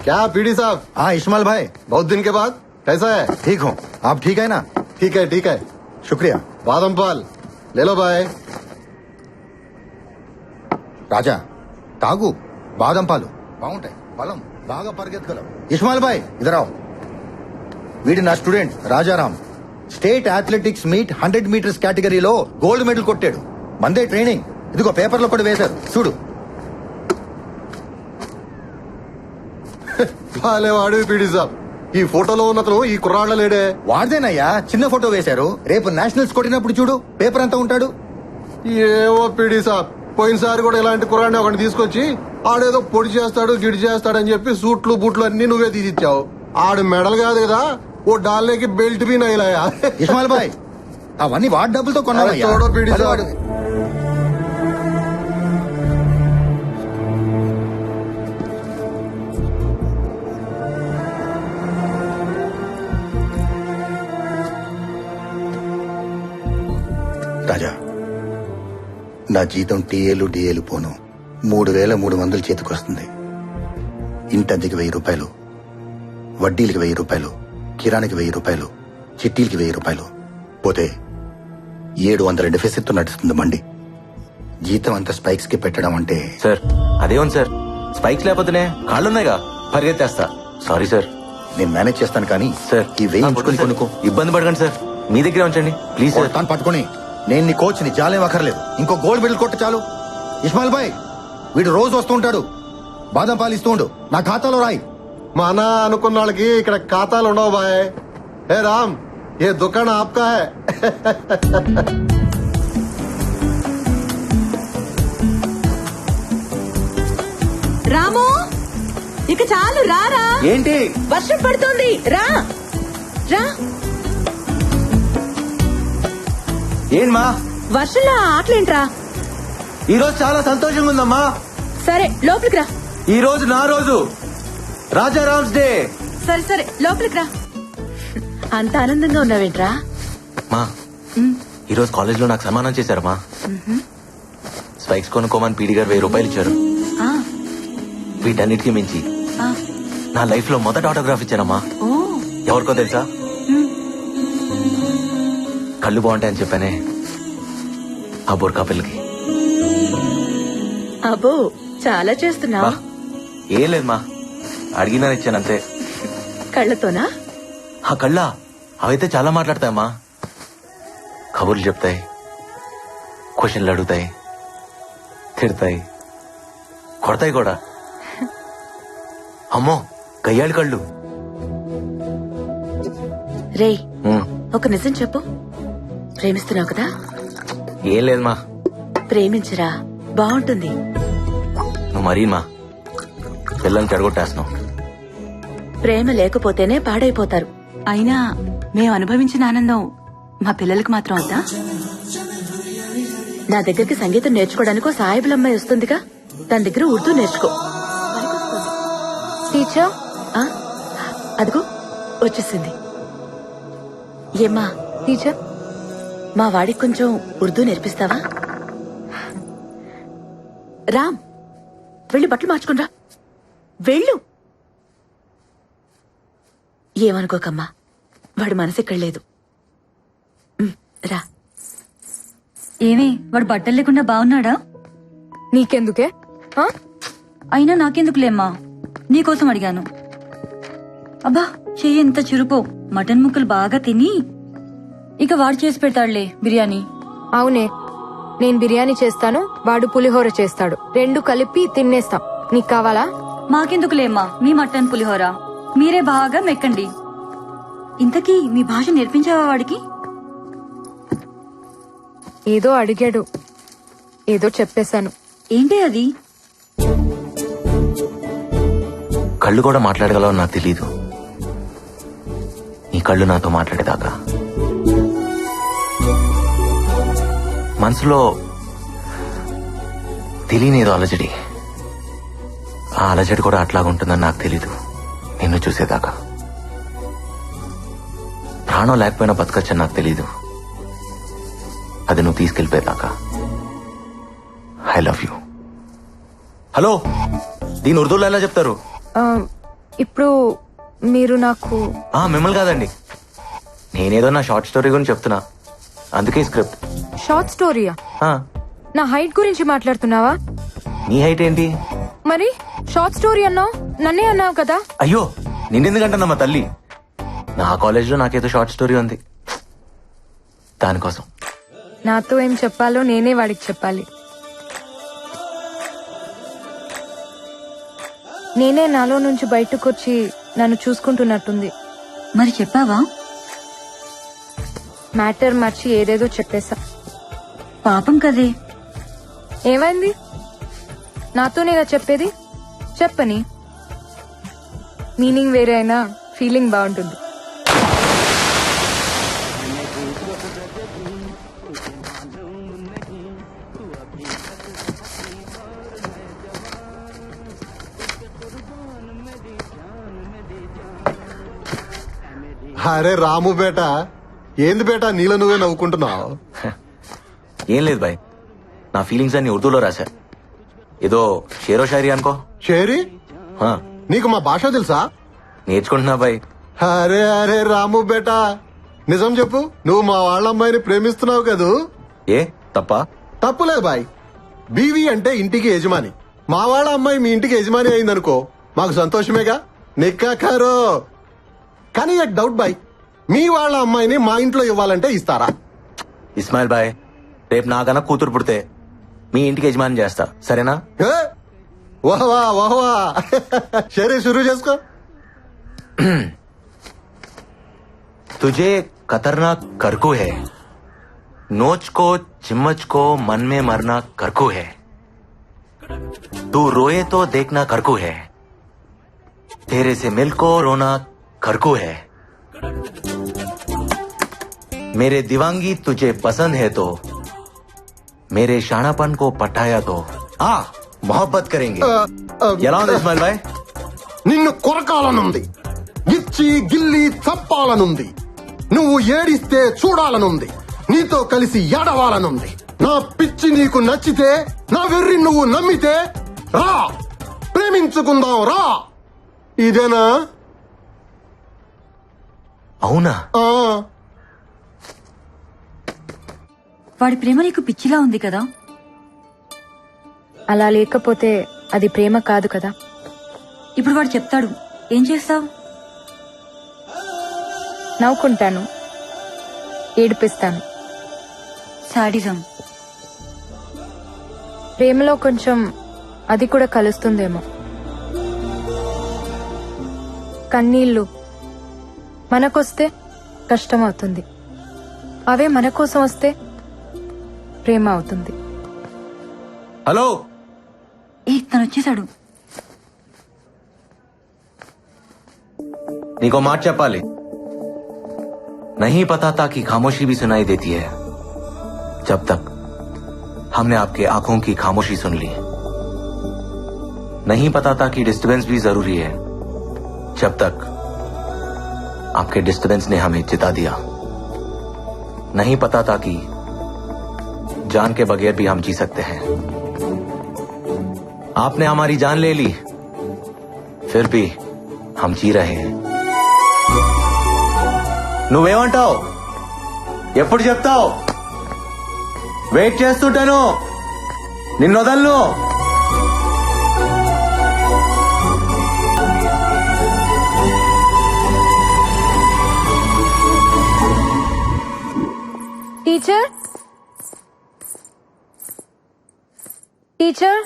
क्या पीडी साहब? हाँ इस्माइल भाई, बहुत दिन के बाद कैसा है? ठीक हूँ. आप ठीक है ना? ठीक है. शुक्रिया. बादाम पाल ले लो भाई. రాజా, తాగు. బాదం పాలు బాగుంటాయి, బలం బాగా పరిగెత్తగలవు. ఇస్మాయిల్ భాయ్ ఇదరావు. వీడి నా student Rajaram. State athletics meet 100 meters కేటగిరీలో గోల్డ్ మెడల్ కొట్టాడు. మందే ట్రైనింగ్. ఇదిగో పేపర్లో కూడా వేశారు, చూడు. వాడు పీడి సాబ్ ఈ ఫోటోలో ఉన్నతను ఈ కుర్రాళ్ళ లేడే. వాడిదేనయ్యా, చిన్న ఫోటో వేశారు. రేపు నేషనల్స్ కొట్టినప్పుడు చూడు, పేపర్ అంతా ఉంటాడు. ఏవో పిడి సాబ్, పోయినసారి కూడా ఇలాంటి కుర్రాడిని ఒకటి తీసుకొచ్చి ఆడేదో పొడి చేస్తాడు గిడి చేస్తాడని చెప్పి సూట్లు బూట్లు అన్ని నువ్వే తీసిచ్చావు. ఆడు మెడల్ కాదు కదా, ఓ డాల్లేకి బెల్ట్ బీ నైలాయా. ఇస్మాయిల్ బాయ్, అవన్నీ వాడి డబ్బులతో కొన్నావయ్యా. చూడో పిడి అది సాబ్. వాడు. రాజా, నా జీతం టీఏలు డిఏలు పోను 3,300 చేతికొస్తుంది. ఇంటద్దెకి 1,000 రూపాయలు, వడ్డీలకి 1,000 రూపాయలు, కిరాణికి 1,000 రూపాయలు, చిట్టీలకి 1,000 రూపాయలు పోతే 700 డెఫిసిట్ నడుస్తుంది మండి. జీతం అంత స్పైక్స్ కి పెట్టడం అంటే సార్ అదే ఉంది సార్, స్పైక్స్ లేకపోతేనే కాళ్ళున్నాయిగా, పరిగెత్తేస్తా. Sorry sir. నేను మేనేజ్ చేస్తాను కానీ సార్ ఈ వెయ్యి ఉంచుకొని కొనుక్కో. ఇబ్బంది పడకండి సార్, మీ దగ్గరే ఉంచండి ప్లీజ్ సార్. తాను పట్టుకొని నేను నీ కోచ్ ని జాలేం అక్కర్లేదు. ఇంకో గోల్డ్ మెడల్ కొట్టు చాలు. ఇస్మాయిల్ బాయ్, వీడు రోజు వస్తూ ఉంటాడు, బాదం పాలు ఇస్తూ ఉండు, నా ఖాతాలో రాయి. మన అనుకున్న వాళ్ళకి ఇక్కడ ఖాతాలు ఉండవు బాయ్. ఏ రామ్, ఏ దుకాణం ఆప్కా హై. రాము, ఇక చాలు, రారా. ఏంటి? వర్షం పడుతోంది, రా రా. ఏం మా వర్షంలో ఆటలేంట్రా? ఈ రోజు చాలా సంతోషంగా ఉందమ్మా. సరే లోపలికి రా. ఈ రోజు నా రోజు, రాజారామ్స్ డే. సరే సరే లోపలికి రా. అంత ఆనందంగా ఉన్నావేంట్రా? మా ఈ రోజు కాలేజ్ లో నాకు సన్మానం చేశారమ్మా. స్పైక్స్ కొనుక్కోమని పీడి గారు 1,000 రూపాయలు ఇచ్చారు. వీటన్నిటికీ మించి నా లైఫ్ లో మొదటి ఆటోగ్రాఫ్ ఇచ్చానమ్మా. ఎవరికో తెలుసా? కళ్ళు బాగుంటాయని చెప్పానే, ఆ బోర్కా పిల్లకి. అబ్బో, చాలా చేస్తున్నావు. ఏం లేదు మా, అడిగినా ఇచ్చానంతే. కళ్ళతోనా? ఆ కళ్ళ అవైతే చాలా మాట్లాడతాయమ్మా. కబుర్లు చెప్తాయి, క్వశ్చన్లు అడుగుతాయి, తిడతాయి, కొడతాయి కూడా. అమ్మో, గయ్యాళి కళ్ళు. రేయ్, ఒక నిజం చెప్పు, ప్రేమిస్తున్నావు కదా? ఏం లేదు మా. ప్రేమించరా, బాగుంటుంది. నువ్వు మరీ మా పిల్లల్ని చెడగొట్టేస్తున్నావు. ప్రేమ లేకపోతేనే పాడైపోతారు. అయినా మేము అనుభవించిన ఆనందం మా పిల్లలకు మాత్రం వద్దా? నా దగ్గరికి సంగీతం నేర్చుకోవడానికి సాయిబుల్ అమ్మాయి వస్తుందిగా, తన దగ్గర ఉర్దూ నేర్చుకో. టీచర్, అదిగో వచ్చేసింది. ఏమ్మా టీచర్, మా వాడికి కొంచెం ఉర్దూ నేర్పిస్తావా? రామ్, వెళ్ళి బట్టలు మార్చుకునిరా, వెళ్ళు. ఏమనుకోకమ్మా, వాడు మనసు ఇక్కడ లేదు. రా. ఏమే, వాడు బట్టలు లేకుండా బాగున్నాడా? నీకెందుకే? అయినా నాకెందుకులేమ్మా, నీకోసం అడిగాను. అబ్బా, చెయ్యి ఎంత చురుకో. మటన్ ముక్కలు బాగా తిని ఇక వాడు చేసి పెడతాడులే బిర్యానీ. అవునే, నేను బిర్యానీ చేస్తాను, వాడు పులిహోర చేస్తాడు, 2 కలిపి తినేస్తాం. నీకు కావాలా? మాకెందుకులేమ్మా మీ మటన్ పులిహోర, మీరే బాగా మెక్కండి. ఇంతకీ మీ భాష నేర్పించావా వాడికి? ఏదో అడిగాడు, ఏదో చెప్పేశాను. ఏంటి అది? కళ్ళు కూడా మాట్లాడగలవని నాకు తెలీదు. నీ కళ్ళు నాతో మాట్లాడేదాకా మనసులో తెలియని ఏదో అలజడి. ఆ అలజడి కూడా అట్లాగుంటుందని నాకు తెలీదు నిన్ను చూసేదాకా. ప్రాణం లేకపోయినా బతకచ్చని నాకు తెలీదు, అది నువ్వు తీసుకెళ్ళిపోయేదాకా. I love you. హలో, దీని ఉర్దూలో ఎలా చెప్తారు? ఇప్పుడు మీరు నాకు మిమ్మల్ని కాదండి, నేనేదో నా షార్ట్ స్టోరీ గురించి చెప్తున్నా, అందుకే స్క్రిప్ట్. షార్ట్ స్టోరీయా? నా హైట్ గురించి మాట్లాడుతున్నావా? నీ హైట్ ఏంటి? మరి షార్ట్ స్టోరీ అన్నావు, నన్నే అన్నావు కదా. అయ్యో, నిన్నెందుకంటున్నా మా తల్లి. నా కాలేజ్లో నాకేదో షార్ట్ స్టోరీ ఉంది, దానికోసం. నాతో ఏం చెప్పాలో నేనే వాడికి చెప్పాలి. నేనే నాలో నుంచి బయటకు వచ్చి నన్ను చూసుకుంటున్నట్టుంది. మరి చెప్పావా? మ్యాటర్ మర్చి ఏదేదో చెప్పేశా. పాపం కదే. ఏమైంది? నాతోనేగా చెప్పేది, చెప్పని. మీనింగ్ వేరే అయినా ఫీలింగ్ బాగుంటుంది. అరే రాము బేటా, ఏంది బేటా నీలో నువ్వే నవ్వుకుంటున్నావు? ఏం లేదు బాయ్, నా ఫీలింగ్స్ అన్ని ఉర్దూలో రాశా. ఏదో షేరో షాయరీ అనుకో. షేరీ? హా, నీకు మా భాష తెలుసా? నేర్చుకుంటున్నా బాయ్. అరే అరే రాము బేటా, నిజం చెప్పు, నువ్వు మా వాళ్ళ అమ్మాయిని ప్రేమిస్తున్నావు కదూ? ఏ తప్పా? తప్పులేదు బాయ్. బీవీ అంటే ఇంటికి యజమాని. మా వాళ్ళ అమ్మాయి మీ ఇంటికి యజమాని అయిందనుకో, మాకు సంతోషమేగా. నిక్కా ఖారో. కానీ ఒక డౌట్ బాయ్, మీ వాళ్ళ అమ్మాయిని మా ఇంట్లో ఇవ్వాలంటే ఇస్తారా? ఇస్మాయిల్ బాయ్, రేపు నాకన్నా కూతురు పుడితే మీ ఇంటికి యజమాని చేస్తా, సరేనా? వాహ్వా వాహ్వా. సరే షురూ చేసుకో. तुझे खतरनाक करकू है, नोच को चिम्मच को मन में मरना करकू है, तू रोए तो देखना करकू है, तेरे से मिल को रोना करकू है, मेरे दीवांगी तुझे पसंद है तो मेरे शानापन को पटाया तो हाँ मोहब्बत करेंगे. ఎలా ఉంది ఇస్మాయిల్ బాయ్? నిన్ను కొరకాలనుంది, ఇచ్చి గిల్లి చప్పాలనుంది, నువ్వు ఏడిస్తే చూడాలనుంది, నీతో కలిసి ఏడవాలనుంది. నా పిచ్చి నీకు నచ్చితే, నా వెర్రి నువ్వు నమ్మితే రా, ప్రేమించుకుందాం రా. ఇదేనా? అవునా? వాడి ప్రేమ నీకు పిచ్చిలా ఉంది కదా? అలా లేకపోతే అది ప్రేమ కాదు కదా. ఇప్పుడు వాడు చెప్తాడు, ఏం చేస్తావు? నవ్వుకుంటాను, ఏడిపిస్తాను. సాడిజం. ప్రేమలో కొంచెం అది కూడా కలుస్తుందేమో. కన్నీళ్లు మనకొస్తే కష్టం అవుతుంది, అవే మన కోసం వస్తే ప్రేమ అవుతుంది. హలో, తను వచ్చేసాడు. నీకో మాట చెప్పాలి. नहीं पता था कि खामोशी भी सुनाई देती है, जब तक हमने आपके आंखों की खामोशी सुन ली. नहीं पता था कि डिस्टर्बेंस भी जरूरी है, जब तक आपके डिस्टर्बेंस ने हमें चिता दिया. नहीं पता था कि जान के बगैर भी हम जी सकते हैं. आपने हमारी जान ले ली, फिर भी हम जी रहे हैं. నువ్వేమంటావు? ఎప్పుడు చెప్తావు? వెయిట్ చేస్తుంటాను, నిన్ను వదలను. టీచర్, టీచర్,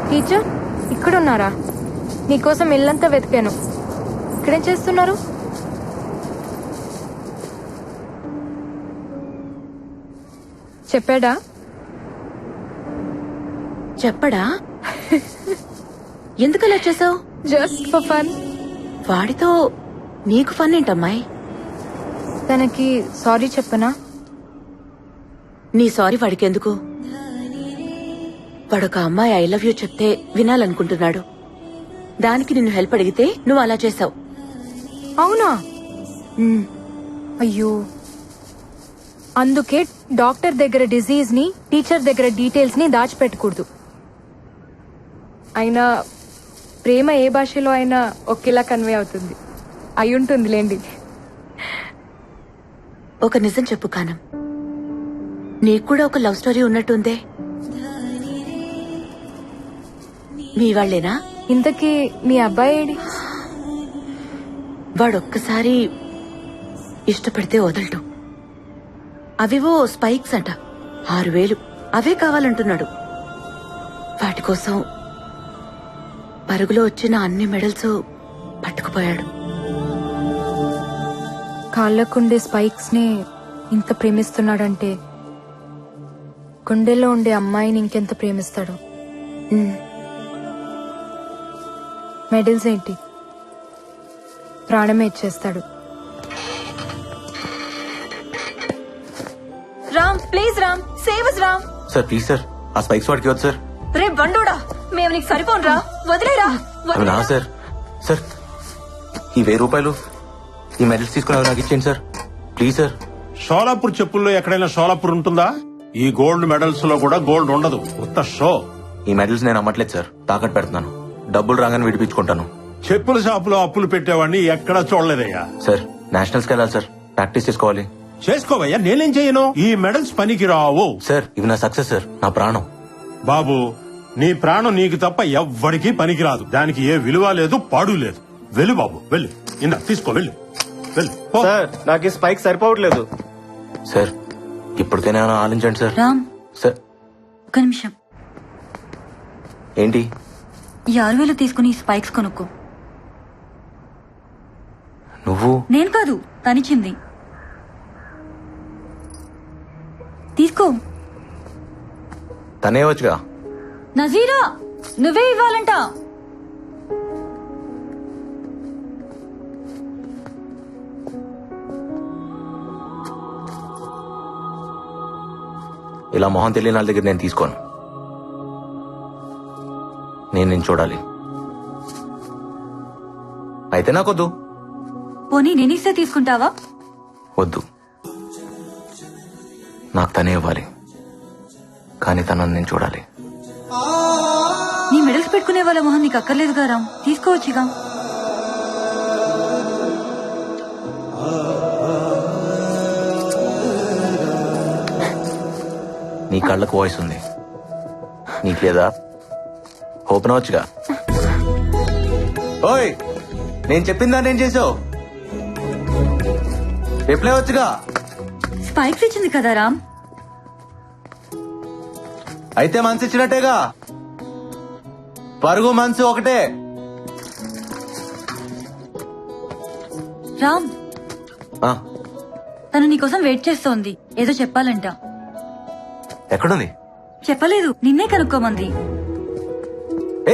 టీచర్ ఇక్కడున్నారా? నీకోసం ఇల్లంతా వెతికాను. ఇక్కడేం చేస్తున్నారు? చెప్పాడా? చెప్పడా? ఎందుకలా చేసావు? Just for fun. వాడితో నీకు ఫన్ ఏంటమ్మాయి? తనకి సారీ చెప్పనా? నీ సారీ వాడికెందుకు? వాడొక అమ్మాయి ఐ లవ్ యూ చెప్తే వినాలనుకుంటున్నాడు. దానికి నిన్ను హెల్ప్ అడిగితే నువ్వు అలా చేసావు. అవునా? అయ్యో, అందుకే డాక్టర్ దగ్గర డిజీజ్ ని, టీచర్ దగ్గర డీటెయిల్స్ ని దాచిపెట్టకూడదు. అయినా ప్రేమ ఏ భాషలో అయినా ఒకేలా కన్వే అవుతుంది. అయ్యుంటుంది లేండి. ఒక నిజం చెప్పు కానం, నీకు కూడా ఒక లవ్ స్టోరీ ఉన్నట్టుందే. మీ వాళ్లేనా? ఇంతకీ మీ అబ్బాయి ఏడి? వాడొక్కసారి ఇష్టపడితే వదలటం. అవివో స్పైక్స్ అంట, 6,000 అవే కావాలంటున్నాడు. వాటి కోసం పరుగులో వచ్చిన అన్ని మెడల్స్ పట్టుకుపోయాడు. కాళ్ళకుండే స్పైక్స్ నే ఇంత ప్రేమిస్తున్నాడంటే గుండెల్లో ఉండే అమ్మాయిని ఇంకెంత ప్రేమిస్తాడు. మెడల్స్ ఏంటి, ప్రాణమే ఇచ్చేస్తాడు. Ram please Ram, save us Ram. Sir please sir, ఆ స్పైక్స్ వాడికి వద్దు సార్. రే బండోడా, మేము నీకు సరిపోనురా, వదిలేరా. అవి నా సార్. సార్ ఈ 1000 రూపాయలు ఈ మెడల్స్ తీసుకుని అవి నాకు ఇచ్చేయండి సార్, ప్లీజ్ సార్. షోలాపూర్ చెప్పుల్లో ఎక్కడైనా షోలాపూర్ ఉంటుందా? ఈ గోల్డ్ మెడల్స్ లో కూడా గోల్డ్ ఉండదు, ఉత్త షో. ఈ మెడల్స్ నేను అమ్మట్లేదు సార్, తాకట్టు పెడుతున్నాను. డబ్బులు రాగానే విడిపించుకుంటాను. చెప్పుల షాపులో అప్పులు పెట్టేవాడిని ఎక్కడా చూడలేదయ్యా. సార్ నేషనల్స్కి వెళ్ళాలి సార్, ప్రాక్టీస్ చేసుకోవాలి. చేసుకోవయ్యా, నేనేం చేయను. ఈ మెడల్స్ పనికి రావు సార్. ఇవి నా సక్సెస్ సార్, నా ప్రాణం. బాబు నీ ప్రాణం నీకు తప్ప ఎవ్వడికి పనికిరాదు. దానికి ఏ విలువ లేదు, పాడు లేదు. వెళ్ళు బాబు, వెళ్ళు. ఇందా తీసుకో, వెళ్ళు వెళ్ళు. పో. సార్ నాకు ఈ స్పైక్ సరిపోవట్లేదు. సార్ ఇప్పటికైనా ఆలోచించండి సార్. రామ్ సార్ ఒక్క నిమిషం. ఏంటి? ఈ 6,000 తీసుకుని స్పైక్స్ కొనుక్కో. నువ్వు? నేను కాదు, తనిచ్చింది. తీసుకో. తనే వచ్చుగా. నజీరా నువ్వే ఇవ్వాలంట. ఇలా మొహం తెలియని వాళ్ళ దగ్గర నేను తీసుకోను. నేను చూడాలి. అయితే నాకొద్దు. పోనీ నేనిస్తే తీసుకుంటావా? వద్దు, నాకు తనే ఇవ్వాలి, కానీ తనని నేను చూడాలి. నీ మెడల్స్ పెట్టుకునే వాళ్ళ మొహం నీకు అక్కర్లేదుగా రామ్, తీసుకోవచ్చుగా. నీ కళ్ళకు వాయిస్ ఉంది, నీకు లేదా? ఓపెన్ అవచ్చుగా. ఓయ్, నేను చెప్పిన దాన్ని ఏం చేసావు? రిప్లై వచ్చుగా. స్పైక్స్ ఇచ్చింది కదా రామ్. అయితే మనసు ఇచ్చినట్టేగా. పరుగు మనసు ఒకటే. రామ్ ఆ, తను నీకోసం వెయిట్ చేస్తోంది, ఏదో చెప్పాలంట. ఎక్కడుంది? చెప్పలేదు, నిన్నే కనుక్కోమంది.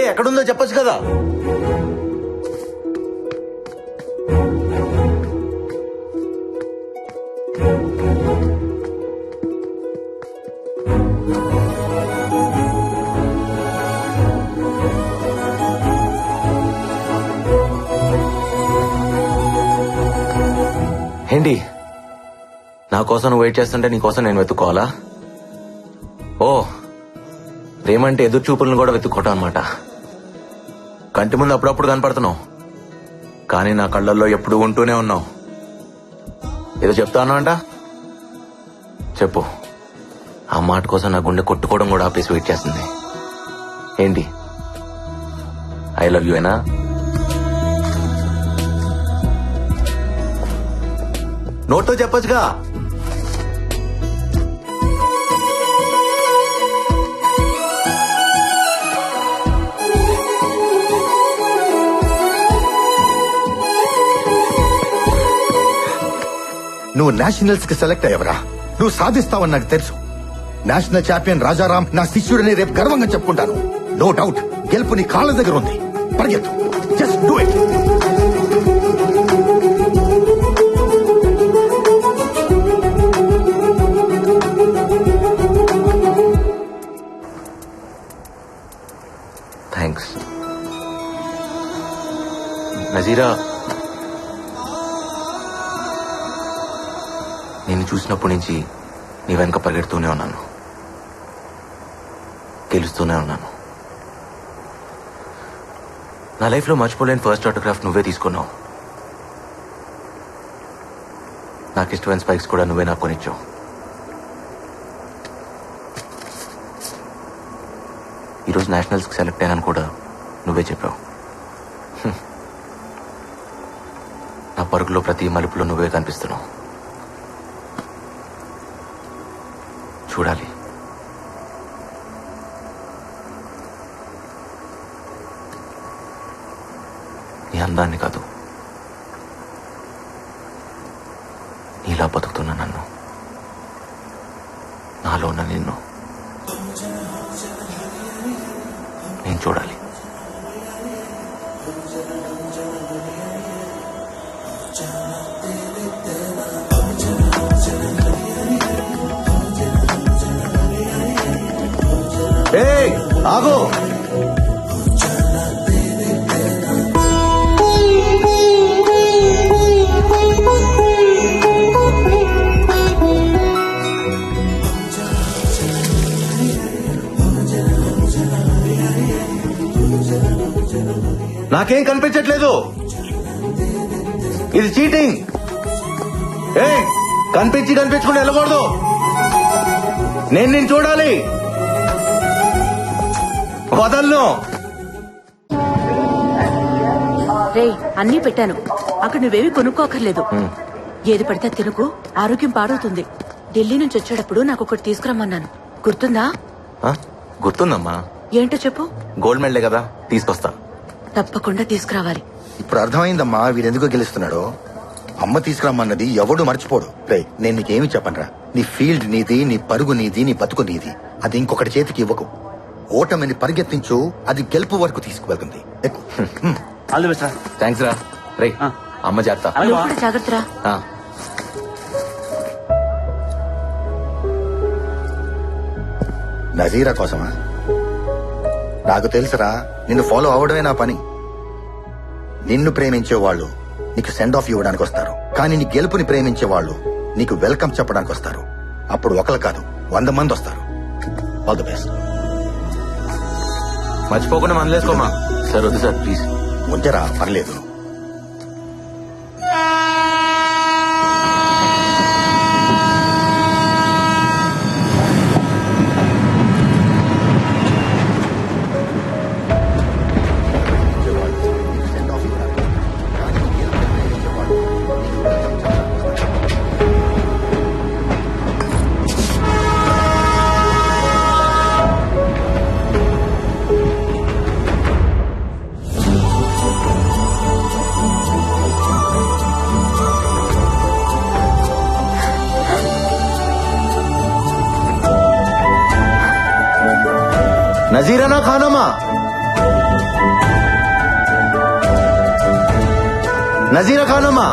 ఎక్కడుందో చెప్పొచ్చు కదా. ఏంటి, నా కోసం నువ్వు వెయిట్ చేస్తుంటే నీ కోసం నేను వెతుక్కోవాలా? ఓ, ప్రేమంటే ఎదురు చూపులను కూడా వెతుక్కోవటం అనమాట. కంటి ముందు అప్పుడప్పుడు కనపడుతున్నావు, కానీ నా కళ్ళల్లో ఎప్పుడు ఉంటూనే ఉన్నావు. ఏదో చెప్తాను అంట, చెప్పు. ఆ మాట కోసం నా గుండె కొట్టుకోవడం కూడా ఆపేసి వెయిట్ చేస్తుంది. ఏంటి, ఐ లవ్ యూ ఏనా? నోట్తో చెప్పొచ్చుగా. నువ్వు నేషనల్స్ కి సెలెక్ట్ అయ్యవరా, నువ్వు సాధిస్తావని నాకు తెలుసు. నేషనల్ ఛాంపియన్ రాజారాం నా శిష్యుడని రేపు గర్వంగా చెప్పుకుంటాను. నో డౌట్, గెలుపు నీ కాళ్ళ దగ్గర ఉంది. పరిగెత్తు, just do it. Thanks Nazira. నేను చూసినప్పటి నుంచి నీ వెనక పరిగెడుతూనే ఉన్నాను, గెలుస్తూనే ఉన్నాను. నా లైఫ్లో మర్చిపోలేని ఫస్ట్ ఆటోగ్రాఫ్ నువ్వే తీసుకున్నావు. నాకు ఇష్టమైన స్పైక్స్ కూడా నువ్వే నాకు కొనిచ్చావు. ఈరోజు నేషనల్స్కి సెలెక్ట్ అయ్యాను కూడా నువ్వే చెప్పావు. నా పరుగులో ప్రతి మలుపులో నువ్వే కనిపిస్తున్నావు. చూడాలి. అందాన్ని కాదు, నీలా బతుకుతున్న నన్ను, నాలో ఉన్న నిన్ను నేను చూడాలి. ఏయ్, ఆగు. నాకేం కనిపించట్లేదు. ఇది చీటింగ్. ఏయ్, కనిపించకుండా వెళ్ళకూడదు. నేను చూడాలి. వదలను. రే అన్నీ పెట్టాను, అక్కడ నువ్వేమి కొనుక్కోకర్లేదు. ఏది పడితే తినుకు, ఆరోగ్యం పాడవుతుంది. ఢిల్లీ నుంచి వచ్చేటప్పుడు నాకు ఒకటి తీసుకురమ్మన్నాను, గుర్తుందా? గుర్తుందమ్మా. ఏంటో చెప్పు. గోల్డ్ మెడలే కదా, తీసుకొస్తా. తప్పకుండా తీసుకురావాలి. ఇప్పుడు అర్థమైందమ్మా వీడెందుకో గెలుస్తున్నాడు. అమ్మ తీసుకురమ్మన్నది ఎవడు మర్చిపోడు. రే నేను నీకేమి చెప్పనరా, నీ ఫీల్డ్ నీది, నీ పరుగు నీది, నీ బతుకు నీది. అది ఇంకొకటి చేతికి ఇవ్వకు. ఓటమిని పరిగెత్తించు, అది గెలుపు వరకు తీసుకువెళ్తుంది. ఆల్ ది బెస్ట్ రా. థ్యాంక్స్ రా. రే అమ్మ జాగ్రత్త. నువ్వు కూడా జాగ్రత్తరా. నజీరా కోసమా? నాకు తెలుసురా, నిన్ను ఫాలో అవడమే నా పని. నిన్ను ప్రేమించే వాళ్ళు నీకు సెండ్ ఆఫ్ ఇవ్వడానికి వస్తారు, కానీ నీ గెలుపుని ప్రేమించే వాళ్ళు నీకు వెల్కమ్ చెప్పడానికి వస్తారు. అప్పుడు ఒకరు కాదు 100 మంది వస్తారు. All the best. మర్చిపోకుండా మనలేసుకోమా. సార్ వద్దు సార్, ప్లీజ్. ఉంచరా, పర్లేదు. నజీరానా ఖానమా? నజీరా ఖానమా?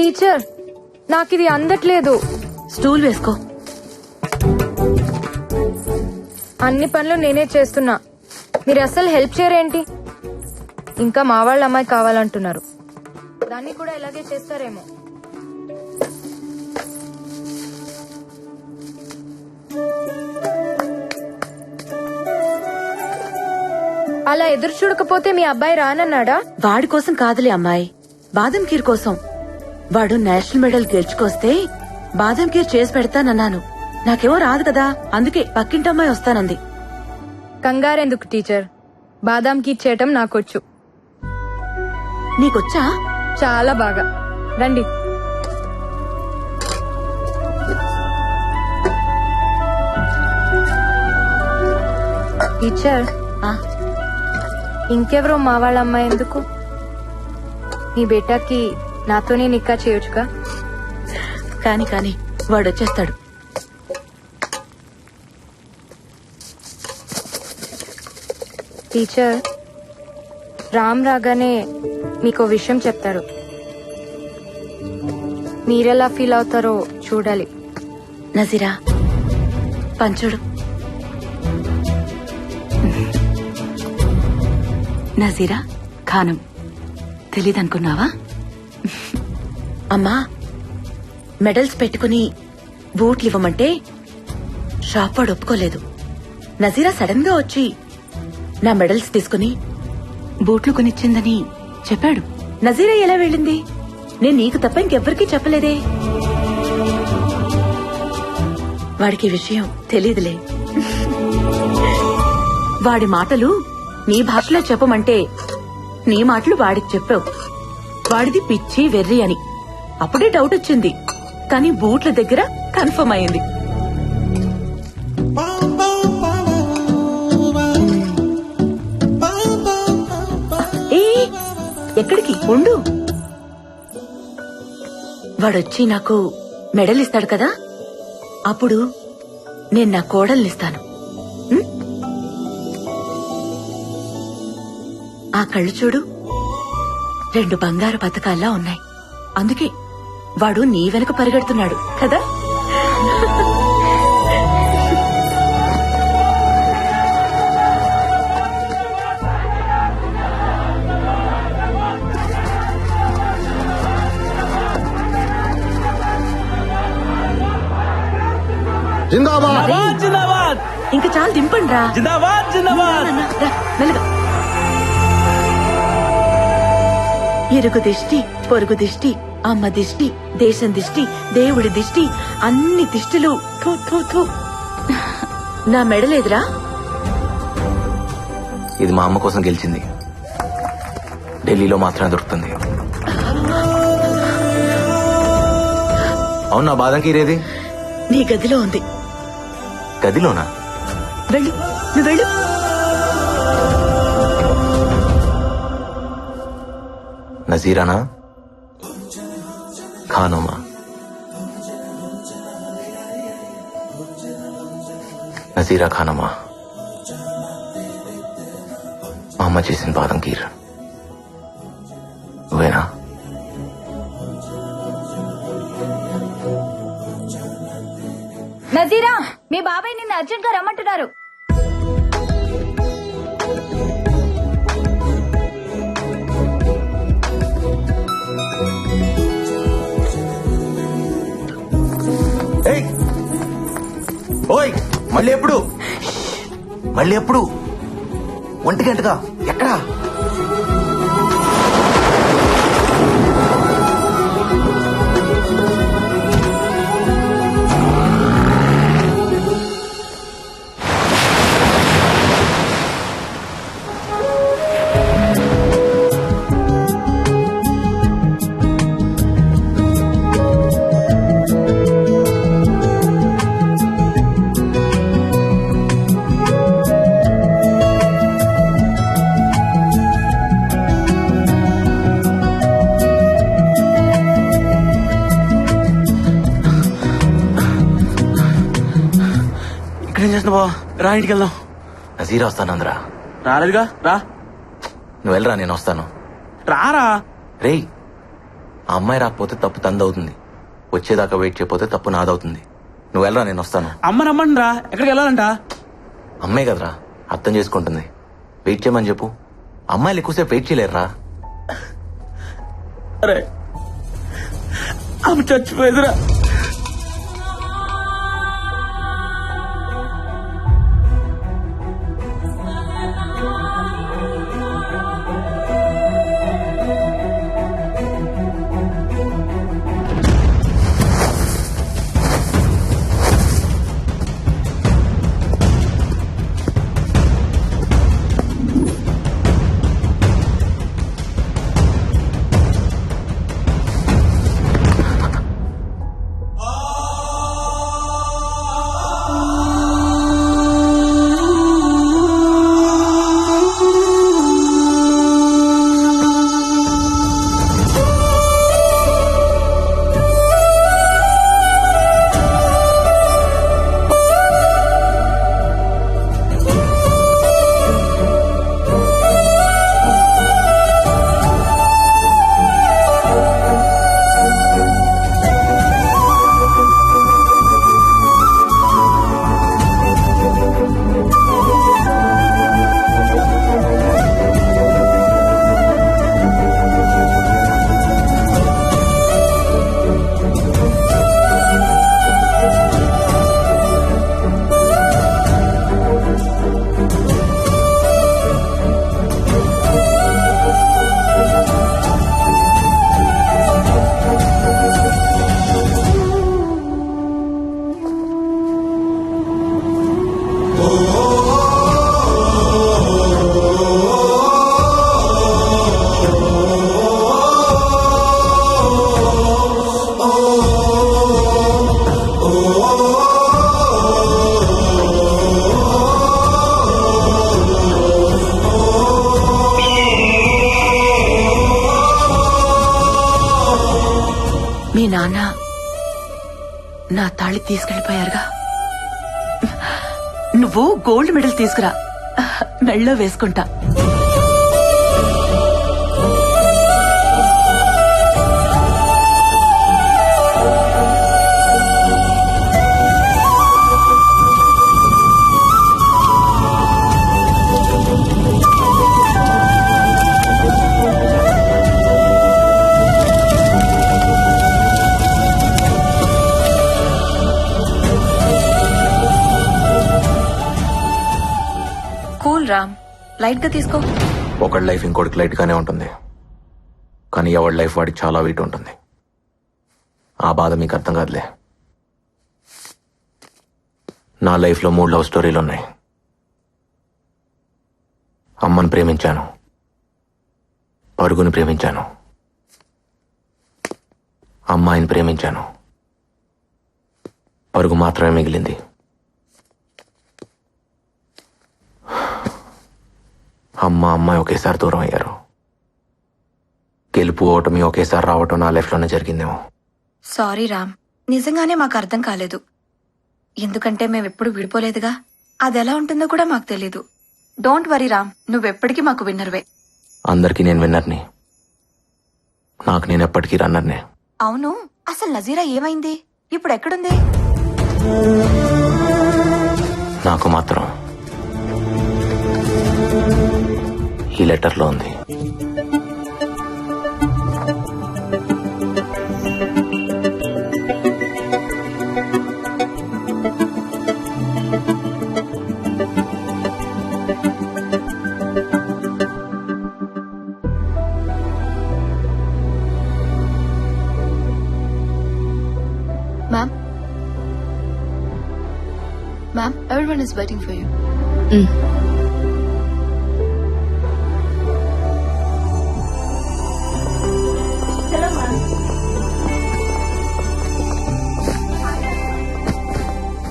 టీచర్ నాకు ఇది అందట్లేదు. స్టూల్ వేసుకో. అన్ని పనులు నేనే చేస్తున్నా, మీరు అస్సలు హెల్ప్ చేయరేంటి? ఇంకా మా వాళ్ళ అమ్మాయి కావాలంటున్నారు, దాన్ని కూడా ఇలాగే చేస్తారేమో. అలా ఎదురు చూడకపోతే మీ అబ్బాయి రానన్నాడా? వాడి కోసం కాదులే అమ్మాయి, బాదం ఖీర్ కోసం. వాడు నేషనల్ మెడల్ గెలుచుకొస్తే బాదం ఖీర్ చేసి పెడతానన్నాను. నాకేమో రాదు కదా, అందుకే పక్కింటమ్మాయి వస్తానంది. కంగారెందుకు టీచర్, బాదాం కీర్ చేయటం నాకొచ్చు. నీకొచ్చా? చాలా బాగా. రండి. టీచర్, ఇంకెవరో మా వాళ్ళ అమ్మాయి ఎందుకు? మీ బేటాకి నాతోనే నిక్కా చేయొచ్చుగా. కాని వాడొచ్చేస్తాడు. టీచర్, రామ్ రాగానే మీకు విషయం చెప్తాడు, మీరెలా ఫీల్ అవుతారో చూడాలి. నజీరా, పంచుడు. నజీరా ఖానం తెలీదనుకున్నావా? అమ్మా, మెడల్స్ పెట్టుకుని బూట్లు ఇవ్వమంటే షాప్ వాడు ఒప్పుకోలేదు. నజీరా సడన్ గా వచ్చి నా మెడల్స్ తీసుకుని బూట్లు కొనిచ్చిందని చెప్పాడు. నజీరా ఎలా వెళ్ళింది? నేను నీకు తప్ప ఇంకెవ్వరికీ చెప్పలేదే. వాడికి విషయం తెలీదులే. వాడి మాటలు నీ భాషలో చెప్పమంటే నీ మాటలు వాడికి చెప్పావు. వాడిది పిచ్చి వెర్రి అని అప్పుడే డౌట్ వచ్చింది, కానీ బూట్ల దగ్గర కన్ఫర్మ్ అయింది. ఎక్కడికి ఉండు? వాడొచ్చి నాకు మెడల్ ఇస్తాడు కదా, అప్పుడు నేను నా కోడల్నిస్తాను. ఆ కళ్ళు చూడు, 2 బంగారు పథకాల్లా ఉన్నాయి. అందుకే వాడు నీ వెనక పరిగెడుతున్నాడు కదా. జిందాబాద్ జిందాబాద్. ఇంకా చాలా దింపండి రా. జిందాబాద్ జిందాబాద్. మెల్లగా. ఇరుగు దిష్టి, పొరుగు దిష్టి, అమ్మ దిష్టి, దేశం దిష్టి, దేవుడి దిష్టి, అన్ని దిష్టిలు. థూ థూ థూ. నా మెడలేదురా. ఇది మా అమ్మ కోసం గెలిచింది, ఢిల్లీలో మాత్రమే దొరుకుతుంది. అవునా, బాదం కీరేది నీ గదిలో ఉంది. గదిలోనా? వెళ్ళు, నువ్వు వెళ్ళు. నజీరానా ఖానోమా? నజీరా ఖానోమా, మా అమ్మ చేసిన బాదం కీర్ నువ్వేనా? నజీరా, మీ బాబాయ్ నిన్ను అర్జెంట్ గా రమ్మంటున్నారు. ఏయ్, ఓయ్, మళ్ళీ ఎప్పుడు? మళ్ళీ ఎప్పుడు? 1 గంటగా ఎక్కడా? ఇక్కడేం చేస్తున్నావా? రా, ఇంటికి వెళ్దాం. నజీరా వస్తానందరా. రాలేదుగా, రా. నువ్వు వెళ్ళరా, నేను వస్తాను. రారా. రేయ్, ఆ అమ్మాయి రాకపోతే తప్పు తందవుతుంది. వచ్చేదాకా వెయిట్ చేయకపోతే తప్పు నాదవుతుంది. నువ్వు వెళ్ళరా, నేను వస్తాను. అమ్మ రమ్మండి రా, ఎక్కడికి వెళ్ళాలంట? అమ్మాయి కదరా, అర్థం చేసుకుంటుంది. వెయిట్ చేయమని చెప్పు. అమ్మాయిలు ఎక్కువసేపు వెయిట్ చేయలేరురా. అరే అమ్మ చచ్చిపోయేదిరా. మీ నాన్న నా తాళి తీసుకెళ్లిపోయారుగా. నువ్వు గోల్డ్ మెడల్ తీసుకురా, మెళ్ళో వేసుకుంటా. రామ్, లైట్ గా తీసుకో. ఒకటి లైఫ్ ఇంకోటికి లైట్ గానే ఉంటుంది, కానీ ఎవరి లైఫ్ వాడికి చాలా వెయిట్ ఉంటుంది. ఆ బాధ మీకు అర్థం కాదులే. నా లైఫ్ లో 3 లవ్ స్టోరీలు ఉన్నాయి. అమ్మని ప్రేమించాను, పరుగుని ప్రేమించాను, అమ్మాయిని ప్రేమించాను. పరుగు మాత్రమే మిగిలింది. అమ్మాయి ఒకేసారి దూరం అయ్యారు. గెలుపు ఓటమి ఒకేసారి రావటం నా లైఫ్ లోనే జరిగిందేమో. సారీ రామ్, నిజంగానే మాకు అర్థం కాలేదు. ఎందుకంటే మేమెప్పుడు విడిపోలేదుగా. అది ఎలా ఉంటుందో కూడా మాకు తెలీదు. డోంట్ వరీ రామ్, నువ్వెప్పటికీ మాకు విన్నర్వే. అందరికీ నేను విన్నర్ని, నాకు నేను ఎప్పటికీ రన్నర్నే. అవును, అసలు నజీరా ఏమైంది? ఇప్పుడు ఎక్కడుంది? నాకు మాత్రం ఈ లెటర్లో ఉంది. Ma'am, everyone is waiting for you. Hello, ma'am.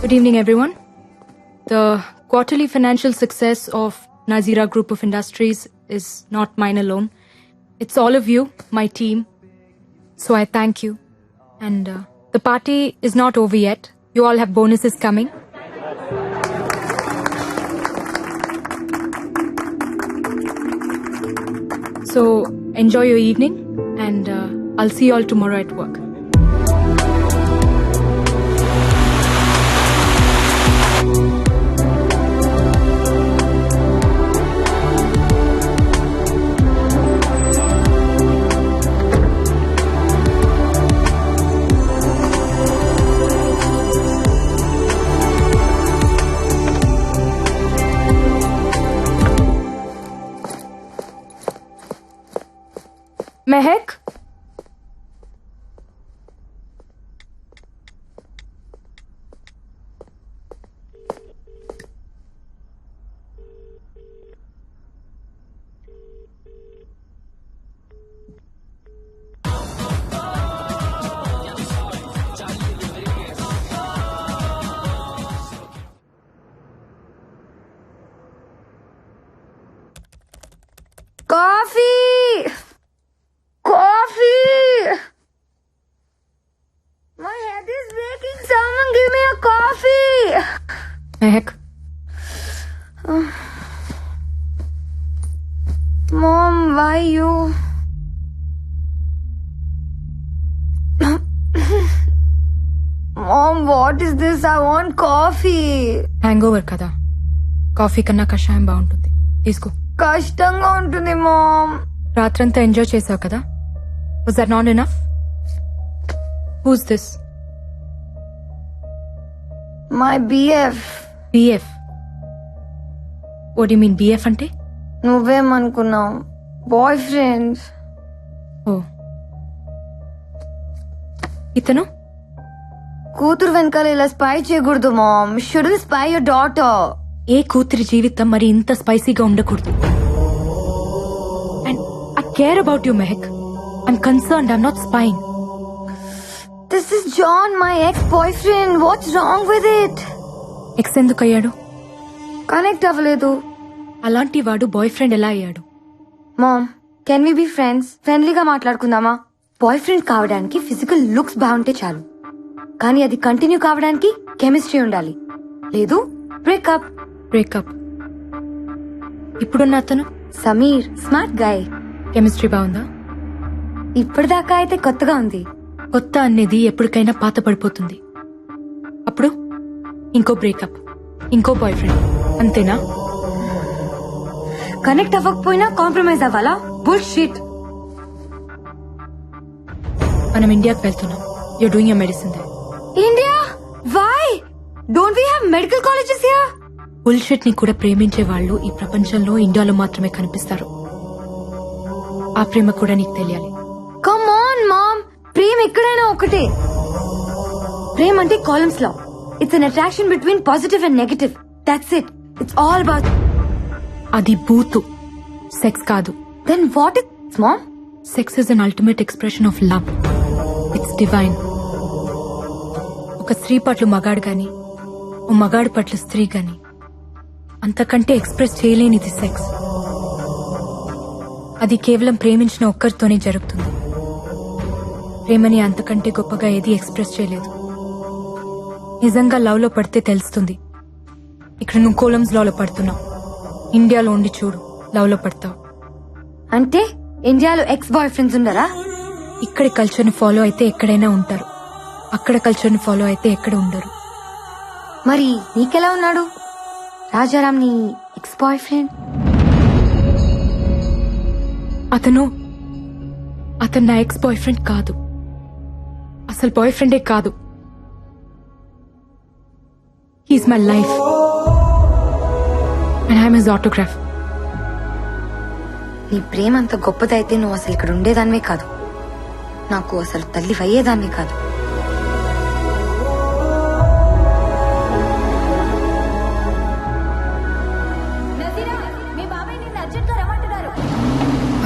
Good evening, everyone. The quarterly financial success of Nazira Group of Industries is not mine alone. It's all of you, my team. So I thank you. And the party is not over yet. You all have bonuses coming. So enjoy your evening. And I'll see you all tomorrow at work. Mehak? Coffee! Coffee! My head is breaking. Someone give me a coffee. Mehak? Mom, why you? Mom, what is this? I want coffee. Hangover కదా, coffee కన్నా కషాయం బాగుంటుంది. తీసుకో. కష్టంగా ఉంటుంది ma'am. రాత్రంతా enjoy చేసావు కదా. Was that not enough? Who's this? My BF. BF? What do you mean BF అంటే? నువ్వేమనుకున్నావు? Boy friend. ఓ, ఇతను కూతురు వెనకాల ఇలా స్పై చేయకూడదు mom. Shouldn't spy your daughter. ఏ కూతురి జీవితం మరి ఇంత స్పైసీగా ఉండకూడదు. And I care about you Mehak. I'm concerned. I'm not spying. This is John, my ex boyfriend. What's wrong with it? Ex ఎందుకు అయ్యాడు? కనెక్ట్ అవ్వలేదు. అలాంటి వాడు బాయ్ ఫ్రెండ్ ఎలా అయ్యాడు? Mom, can we be friends? ఫ్రెండ్లీగా మాట్లాడుకుందామా? బాయ్ ఫ్రెండ్ కావడానికి ఫిజికల్ లుక్స్ బాగుంటే చాలు, కానీ అది కంటిన్యూ కావడానికి కెమిస్ట్రీ ఉండాలి. లేదు బ్రేకప్. బ్రేకప్. ఇప్పుడున్న అతను సమీర్, స్మార్ట్ గాయ్. కెమిస్ట్రీ బాగుందా? ఇప్పటిదాకా అయితే కొత్తగా ఉంది. కొత్త అనేది ఎప్పటికైనా పాత పడిపోతుంది. అప్పుడు ఇంకో బ్రేకప్, ఇంకో బాయ్ ఫ్రెండ్, అంతేనా? కనెక్ట్ అవ్వకపోయినా కాంప్రమైజ్ అవ్వాలా? బుల్షిట్. మనం ఇండియాకి వెళ్తున్నాం. You're doing your medicine there. India? Why? Don't we have medical colleges here? Bullshit ని కూడా ప్రేమించే వాళ్ళు ఈ ప్రపంచంలో ఇండియాలో మాత్రమే కనిపిస్తారు. ఆ ప్రేమ కూడా నీకు తెలియాలి. కమ్ ఆన్ మామ్, ప్రేమ ఎక్కడైనా ఒకటే. ప్రేమ అంటే Coulomb's law. It's an attraction between positive and negative. That's it. It's all about. అది బూతు, సెక్స్ కాదు. Then what is mom? Sex is an ultimate expression of love. It's divine. ఒక స్త్రీ పట్ల మగాడు గాని, ఓ మగాడు పట్ల స్త్రీ గాని అంతకంటే ఎక్స్ప్రెస్ చేయలేనిది సెక్స్. అది కేవలం ప్రేమించిన ఒక్కరితోనే జరుగుతుంది. ప్రేమని అంతకంటే గొప్పగా ఏది ఎక్స్ప్రెస్ చేయలేదు. నిజంగా లవ్ లో పడితే తెలుస్తుంది. ఇక్కడ నువ్వు కోలమ్స్ లో పడుతున్నావు. ఇండియాలో ఉండి చూడు, లవ్ లో పడతావు. అంటే ఇండియాలో ఎక్స్ బాయ్ ఫ్రెండ్స్ ఉండరా? ఇక్కడి కల్చర్ ని ఫాలో అయితే ఎక్కడైనా ఉంటారు, అక్కడ కల్చర్ ని ఫాలో అయితే ఎక్కడ ఉండరు. మరి నీకెలా ఉన్నాడు రాజారాం, నీ ఎక్స్ బాయ్ ఫ్రెండ్? అతను నా ఎక్స్ బాయ్ ఫ్రెండ్ కాదు. అసలు బాయ్ ఫ్రెండే కాదు. He's my life and I'm his autograph. నీ ప్రేమ అంత గొప్పదైతే నువ్వు అసలు ఇక్కడ ఉండేదానివే కాదు. నాకు అసలు తల్లి అయ్యేదానివే కాదు.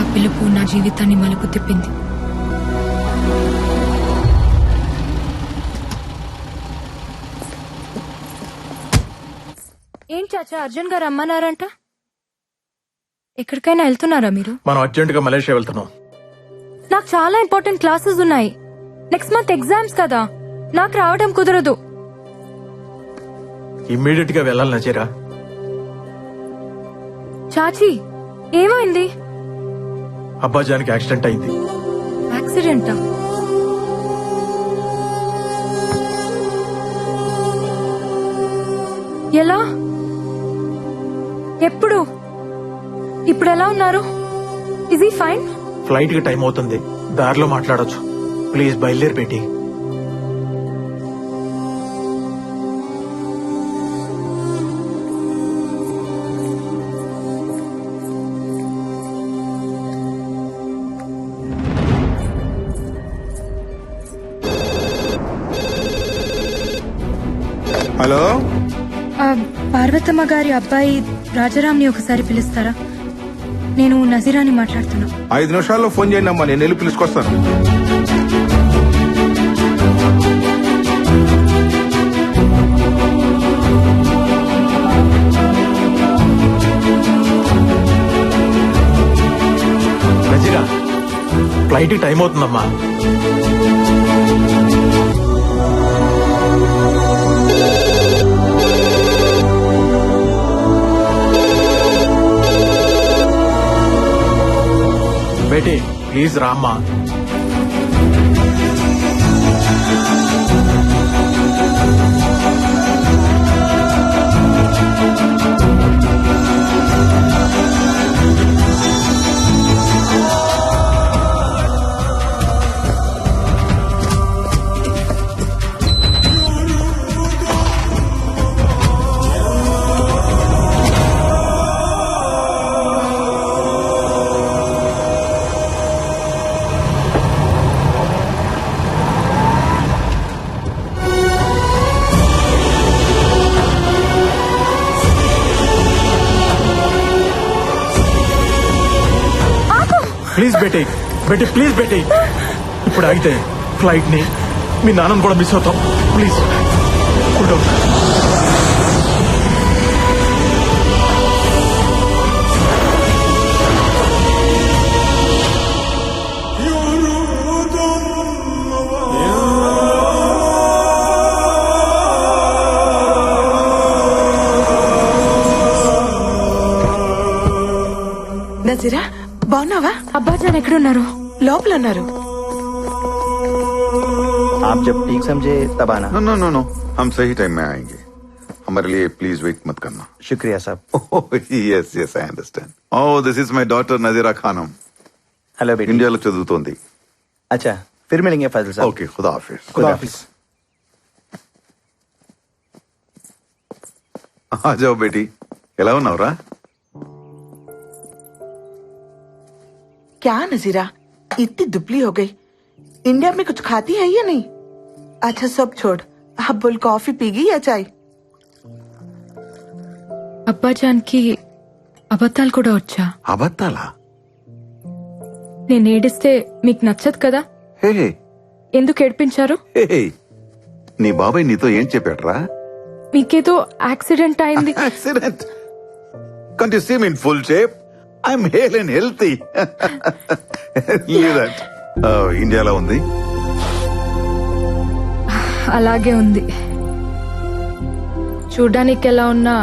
ఆ పిలుపు నా జీవితాన్ని మలుపు తిప్పింది. ఏం చాచా, అర్జున్ గారు రమ్మన్నారంట. ఎక్కడికైనా వెళ్తున్నారా మీరు? మనం అర్జెంట్ గా మలేషియా వెళ్తున్నాం. నాకు చాలా ఇంపార్టెంట్ క్లాసెస్ ఉన్నాయి. నెక్స్ట్ మంత్ ఎగ్జామ్స్ కదా, నాకు రావడం కుదరదు. ఇమ్మీడియట్ గా వెళ్ళాలి నజీరా. చాచి, ఏమైంది? అబ్బాజానికి యాక్సిడెంట్ అయింది. యాక్సిడెంటా? ఎలా? ఎప్పుడు? ఇప్పుడు ఎలా ఉన్నారు? ఇజ్ ఈ ఫైన్? ఫ్లైట్ కి టైం అవుతుంది, దారిలో మాట్లాడొచ్చు. ప్లీజ్ బయలుదేరి పెట్టి. హలో, పార్వతమ్మ గారి అబ్బాయి రాజారాంని ఒకసారి పిలుస్తారా? నేను నజీరాని మాట్లాడుతున్నా. 5 నిమిషాల్లో ఫోన్ చేయండి అమ్మా, నేను వెళ్ళి పిలుచుకొస్తాను. నజీరా, ఫ్లైట్ కి టైం అవుతుందమ్మా. బేటీ ప్లీజ్ రామ్మా. ప్లీజ్ బేటీ, బేటీ ప్లీజ్ బేటీ, ఇప్పుడు ఆగితే ఫ్లైట్ ని మీ నాన్నను కూడా మిస్ అవుతాం. Please cool down. నజీరా బాగున్నావా? అబ్బాజాన్ ఎక్కడున్నారు? లోపల ఉన్నారు. आप जब ठीक समझे तब आना. नो नो नो नो, हम सही टाइम में आएंगे. हमारे लिए प्लीज वेट मत करना. शुक्रिया साहब. Yes yes I understand. Oh this is my daughter Nazira Khanam. Hello बेटी. इंडिया లో చదువుతోంది. अच्छा फिर मिलेंगे फाजिल साहब. ओके खुदा हाफिज. खुदा हाफिज. आ जाओ बेटी. ఎలా ఉన్నావురా? क्या नजीरा इतनी दुबली हो गई? इंडिया में कुछ खाती है या नहीं? अच्छा सब छोड़, अब बोल कॉफी पीगी या चाय? అబ్బాజాన్ కి అబద్ధాలు కూడా వచ్చా? అబద్ధాలా? నేను ఏడిస్తే మీకు నచ్చదు కదా? హే ఎందుకు ఏడిపించారు? హే నీ బాబాయ్ నీతో ఏం చెప్పాడ్రా? మీకేదో యాక్సిడెంట్ అయింది. Accident? Can't you see me in full shape? I'm hale and healthy. Leave that. ఇండియాలో ఉంది. అలాగే ఉంది. చూడ్డానికి ఎలా ఉన్నా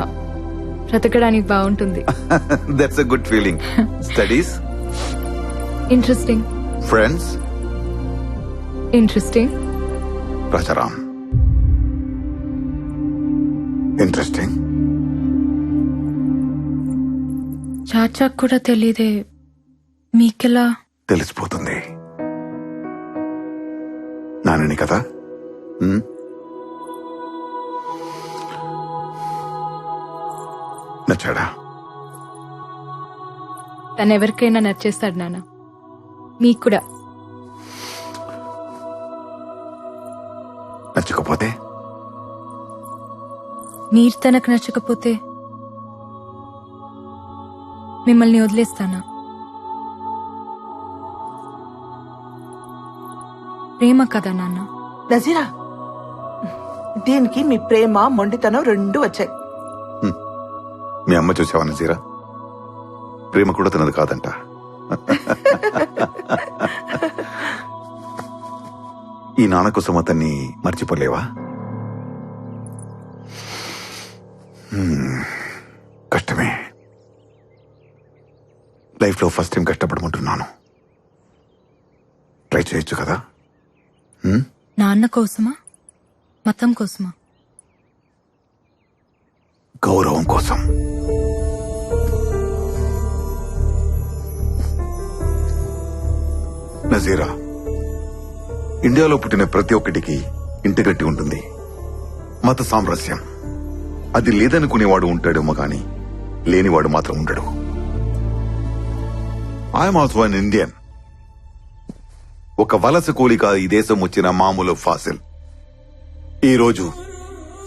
బ్రతకడానికి బాగుంటుంది. That's a good feeling. Studies? Interesting. Friends? Interesting. Rajaram? Interesting. చాచాకు కూడా తెలీదే, మీకెలా? తెలిసిపోతుంది. నానని కదా. నచ్చాడా? తను ఎవరికైనా నచ్చేస్తాడు నాన్న, మీకు కూడా. నచ్చకపోతే? మీరు తనకు నచ్చకపోతే మిమ్మల్ని వదిలేస్తానా? ప్రేమ కదా నాన్న. నజీరా దీనికి మీ ప్రేమ మొండితనం రెండు వచ్చాయి. మీ అమ్మ చూసావా నజీరా? ప్రేమ కూడా తినదు కాదంట. ఈ నాన్న కోసం అతన్ని మర్చిపోలేవా? కష్టమే. లైఫ్ లో ఫస్ట్ టైం కష్టపడమంటున్నాను. ట్రై చేయి. చేయొచ్చు కదా. నాన్న కోసమా మతం కోసమా? గౌరవం కోసం. నజీరా, ఇండియాలో పుట్టిన ప్రతి ఒక్కటికి ఇంటిగట్టి ఉంటుంది. మత సామరస్యం అది లేదనుకునేవాడు ఉంటాడేమో గాని లేనివాడు మాత్రం ఉండడు. I'm also an Indian. ఒక వలస కూలిక ఈ దేశం వచ్చిన మామూలు ఫాసిల్. ఈరోజు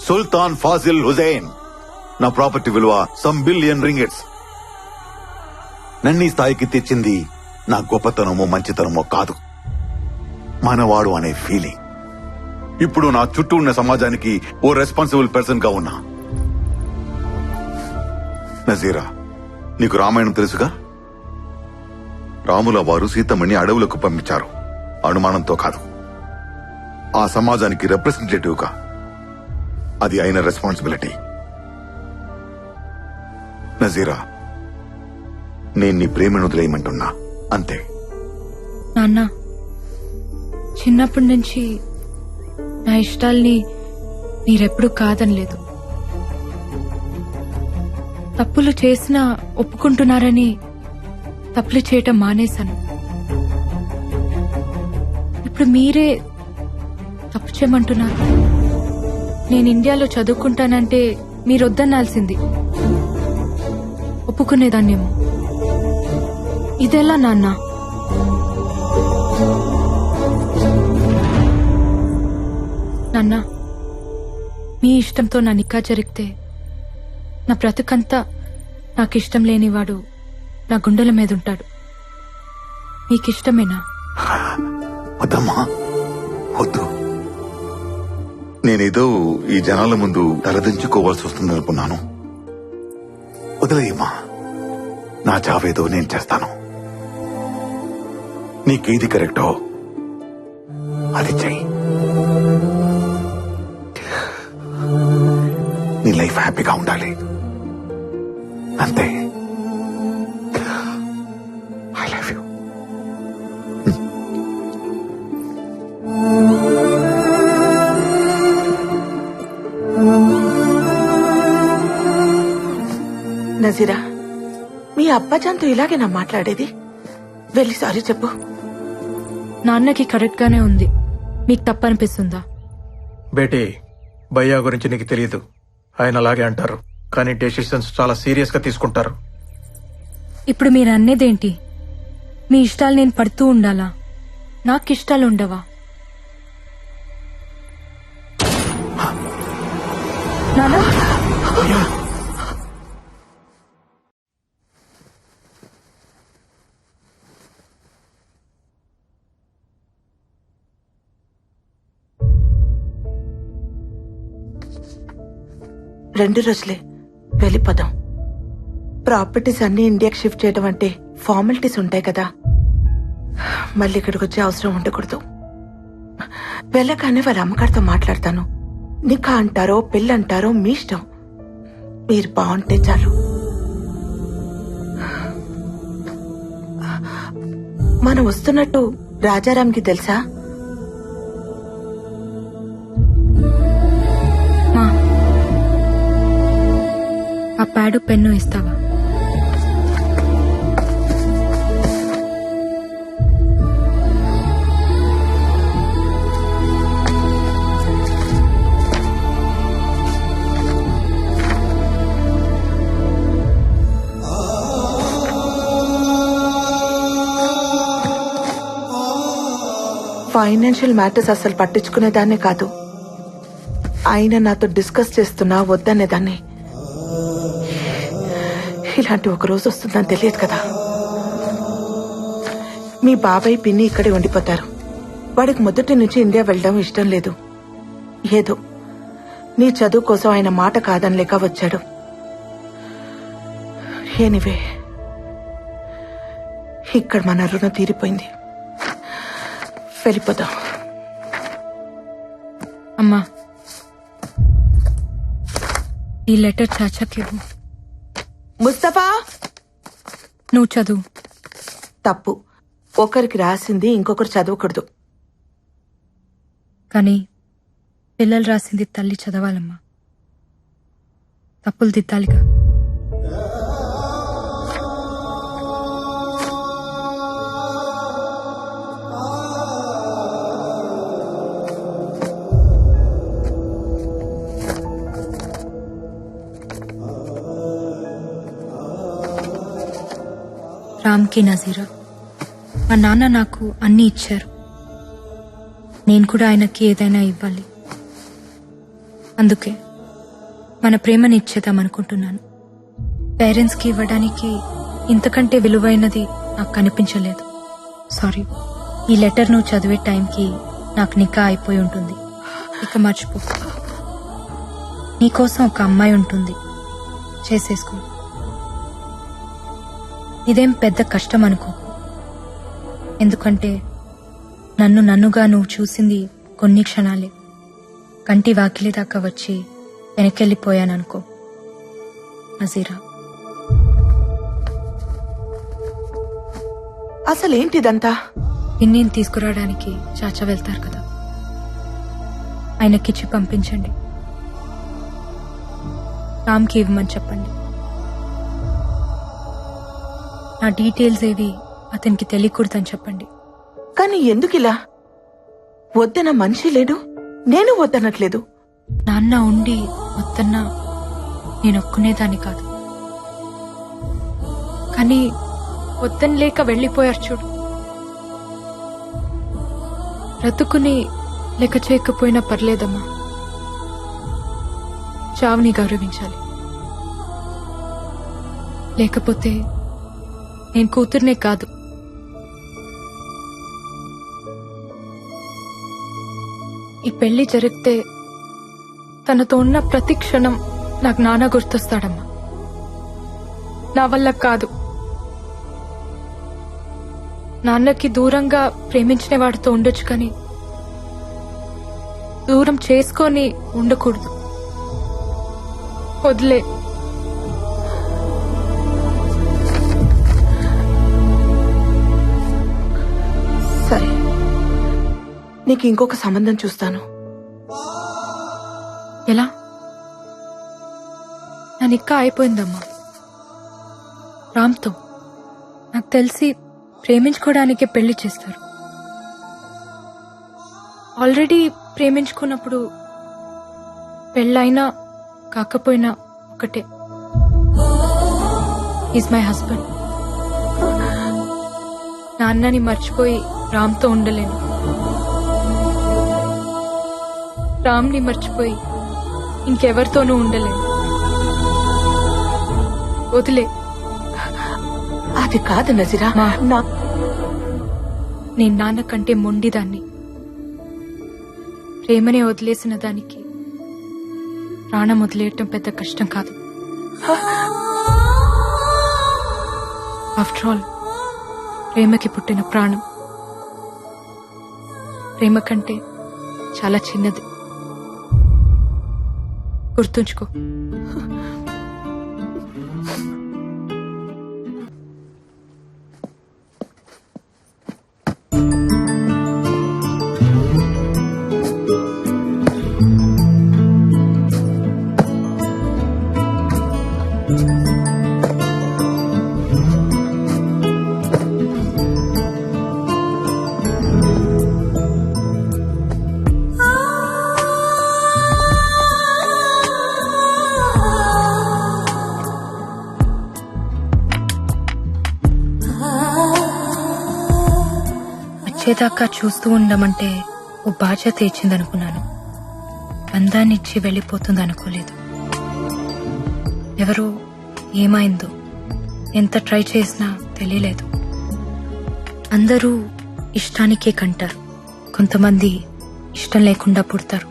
సుల్తాన్ ఫాజిల్ హుజైన్ నా ప్రాపర్టీ విలువ సమ్ బిలియన్ రింగిట్స్. నన్ను ఈ స్థాయికి తెచ్చింది నా గొప్పతనమో మంచితనమో కాదు, మనవాడు అనే ఫీలింగ్. ఇప్పుడు నా చుట్టూ ఉన్న సమాజానికి ఓ రెస్పాన్సిబుల్ పర్సన్ గా ఉన్నా. నజీరా, నీకు రామాయణం తెలుసుగా? రాముల వారు సీతమ్మని అడవులకు పంపించారు, అనుమానంతో కాదు, ఆ సమాజానికి రిప్రజెంటేటివ్ గా. అది ఆయన రెస్పాన్సిబిలిటీ. నజీరా, నేను నీ ప్రేమను వదిలేయమంటున్నా, అంతే. నాన్న, చిన్నప్పటి నుంచి నా ఇష్టాల్ని మీరెప్పుడూ కాదనలేదు. తప్పులు చేసినా ఒప్పుకుంటున్నారని తప్పులు చేయటం మానేశాను. ఇప్పుడు మీరే తప్పు చేయమంటున్నారు. నేను ఇండియాలో చదువుకుంటానంటే మీరొద్దనాల్సింది, ఒప్పుకునేదాన్నేమో. ఇదెలా నాన్న? నాన్న, మీ ఇష్టంతో నా నిక్కా జరిగితే నా బ్రతుకంతా నాకిష్టం లేనివాడు నా గుండెల మీద ఉంటాడు. మీకిష్టమేనా? వద్దమ్మా, వద్దు. నేనేదో ఈ జనాల ముందు తలదించుకోవాల్సి వస్తుందనుకున్నాను. వదిలేయమ్మా, నా చావేదో నేను చేస్తాను. నీకేది కరెక్టో అది చెయ్యి. నీ లైఫ్ హ్యాపీగా ఉండాలి, అంతే. I love you. నజీరా, మీ అబ్బాజాన్తో ఇలాగేనా మాట్లాడేది? వెళ్ళి సారీ చెప్పు. నాన్నకి కరెక్ట్ గానే ఉంది, మీకు తప్పనిపిస్తుందా? బేటీ, భయ్యా గురించి నీకు తెలియదు. ఆయన అలాగే అంటారు, కానీ డెసిషన్స్ చాలా సీరియస్ గా తీసుకుంటారు. ఇప్పుడు మీరు అన్నేదేంటి? మీ ఇష్టాలు నేను పడుతూ ఉండాలా? నాకు ఇష్టాలు ఉండవా? నానా, రెండు రోజులే, వెళ్ళిపోదాం. ప్రాపర్టీస్ అన్ని ఇండియాకి షిఫ్ట్ చేయడం అంటే ఫార్మాలిటీస్ ఉంటాయి కదా, మళ్ళీ ఇక్కడికి వచ్చే అవసరం ఉండకూడదు. వెళ్ళగానే వాళ్ళ అమ్మగారితో మాట్లాడతాను. నికా అంటారో పెళ్ళి అంటారో మీ ఇష్టం, మీరు బాగుంటే చాలు. మనం వస్తున్నట్టు రాజారాంకి తెలుసా? ఆ ప్యాడు పెన్ను ఇస్తావా? ఫైనాన్షియల్ మ్యాటర్స్ అసలు పట్టించుకునేదాన్నే కాదు, ఆయన నాతో డిస్కస్ చేస్తున్నా వద్దనేదాన్ని. ఇలాంటి ఒక రోజు వస్తుందని తెలియదు కదా. మీ బాబాయ్ పిన్ని ఇక్కడే ఉండిపోతారు. వాడికి మొదటి నుంచి ఇండియా వెళ్ళడం ఇష్టం లేదు. ఏదో నీ చదువు కోసం ఆయన మాట కాదనలేక వచ్చాడు. ఎనీవే, ఇక్కడ మన రుణం తీరిపోయింది, వెళ్ళిపోదాం. అమ్మా, ఈ లెటర్ చాచాకి ఇవ్వు. ముస్తఫా, నువ్వు చదువు. తప్పు. ఒకరికి రాసింది ఇంకొకరు చదవకూడదు. కానీ పిల్లలు రాసింది తల్లి చదవాలమ్మా. తప్పులు దిద్దాలిగా. రామ్కి నజీరా, మా నాన్న నాకు అన్నీ ఇచ్చారు. నేను కూడా ఆయనకి ఏదైనా ఇవ్వాలి. అందుకే మన ప్రేమని ఇచ్చేద్దామనుకుంటున్నాను. పేరెంట్స్కి ఇవ్వడానికి ఇంతకంటే విలువైనది నాకు కనిపించలేదు. సారీ. ఈ లెటర్ నువ్వు చదివే టైంకి నాకు నికా అయిపోయి ఉంటుంది. ఇక మర్చిపో. నీకోసం ఒక అమ్మాయి ఉంటుంది, చేసేసుకో. ఇదేం పెద్ద కష్టం అనుకో. ఎందుకంటే నన్నుగా నువ్వు చూసింది కొన్ని క్షణాలే. కంటి వాకిలి దాకా వచ్చి వెనకెళ్ళిపోయాననుకో. నజీరా. అసలేంటిదంతా? పిన్నిని తీసుకురావడానికి చాచా వెళ్తారు కదా, ఆయనకిచ్చి పంపించండి. రామ్కి ఇవ్వమని చెప్పండి. నా డీటెయిల్స్ ఏవి అతనికి తెలియకూడదని చెప్పండి. కానీ ఎందుకిలా? వద్దన మనిషి లేడు, నేను వద్దనట్లేదు. నాన్న ఉండి వద్దన్నా నేను ఒక్కునేదాన్ని కాదు. కానీ వద్దని లేక వెళ్ళిపోయారు చూడు. బ్రతుకుని లెక్క చేయకపోయినా పర్లేదమ్మా. చావుని గౌరవించాలి. లేకపోతే నేను కూతుర్నే కాదు, ఈ పెళ్లి జరిగితే తనతో ఉన్న ప్రతి క్షణం నాకు నాన్న గుర్తొస్తాడమ్మా. నా వల్ల కాదు. నాన్నకి దూరంగా ప్రేమించిన వాడితో ఉండొచ్చు, కానీ దూరం చేసుకొని ఉండకూడదు. వదిలే. సరే, నీకు ఇంకొక సంబంధం చూస్తాను. ఎలా? నా నిక్కా అయిపోయిందమ్మా రామ్తో. నాకు తెలిసి ప్రేమించుకోవడానికే పెళ్లి చేస్తారు. ఆల్రెడీ ప్రేమించుకున్నప్పుడు పెళ్ళైనా కాకపోయినా ఒకటే. Is my husband. నాన్నని మర్చిపోయి రామ్తో ఉండలేను. రామ్ని మర్చిపోయి ఇంకెవరితోనూ ఉండలేను. వదిలే. అది కాదు నజీరా. నేను నాన్న కంటే మొండిదాన్ని. ప్రేమనే వదిలేసిన దానికి ప్రాణం వదిలేయటం పెద్ద కష్టం కాదు. ఆఫ్టర్ ఆల్ ప్రేమకి పుట్టిన ప్రాణం ప్రేమ కంటే చాలా చిన్నది. గుర్తుంచుకో. వచ్చేదాకా చూస్తూ ఉండమంటే ఓ బాధ్యత ఇచ్చిందనుకున్నాను. బంధాన్నిచ్చి వెళ్ళిపోతుంది అనుకోలేదు. ఎవరో ఏమైందో ఎంత ట్రై చేసినా తెలియలేదు. అందరూ ఇష్టానికే కంటారు, కొంతమంది ఇష్టం లేకుండా పుడతారు.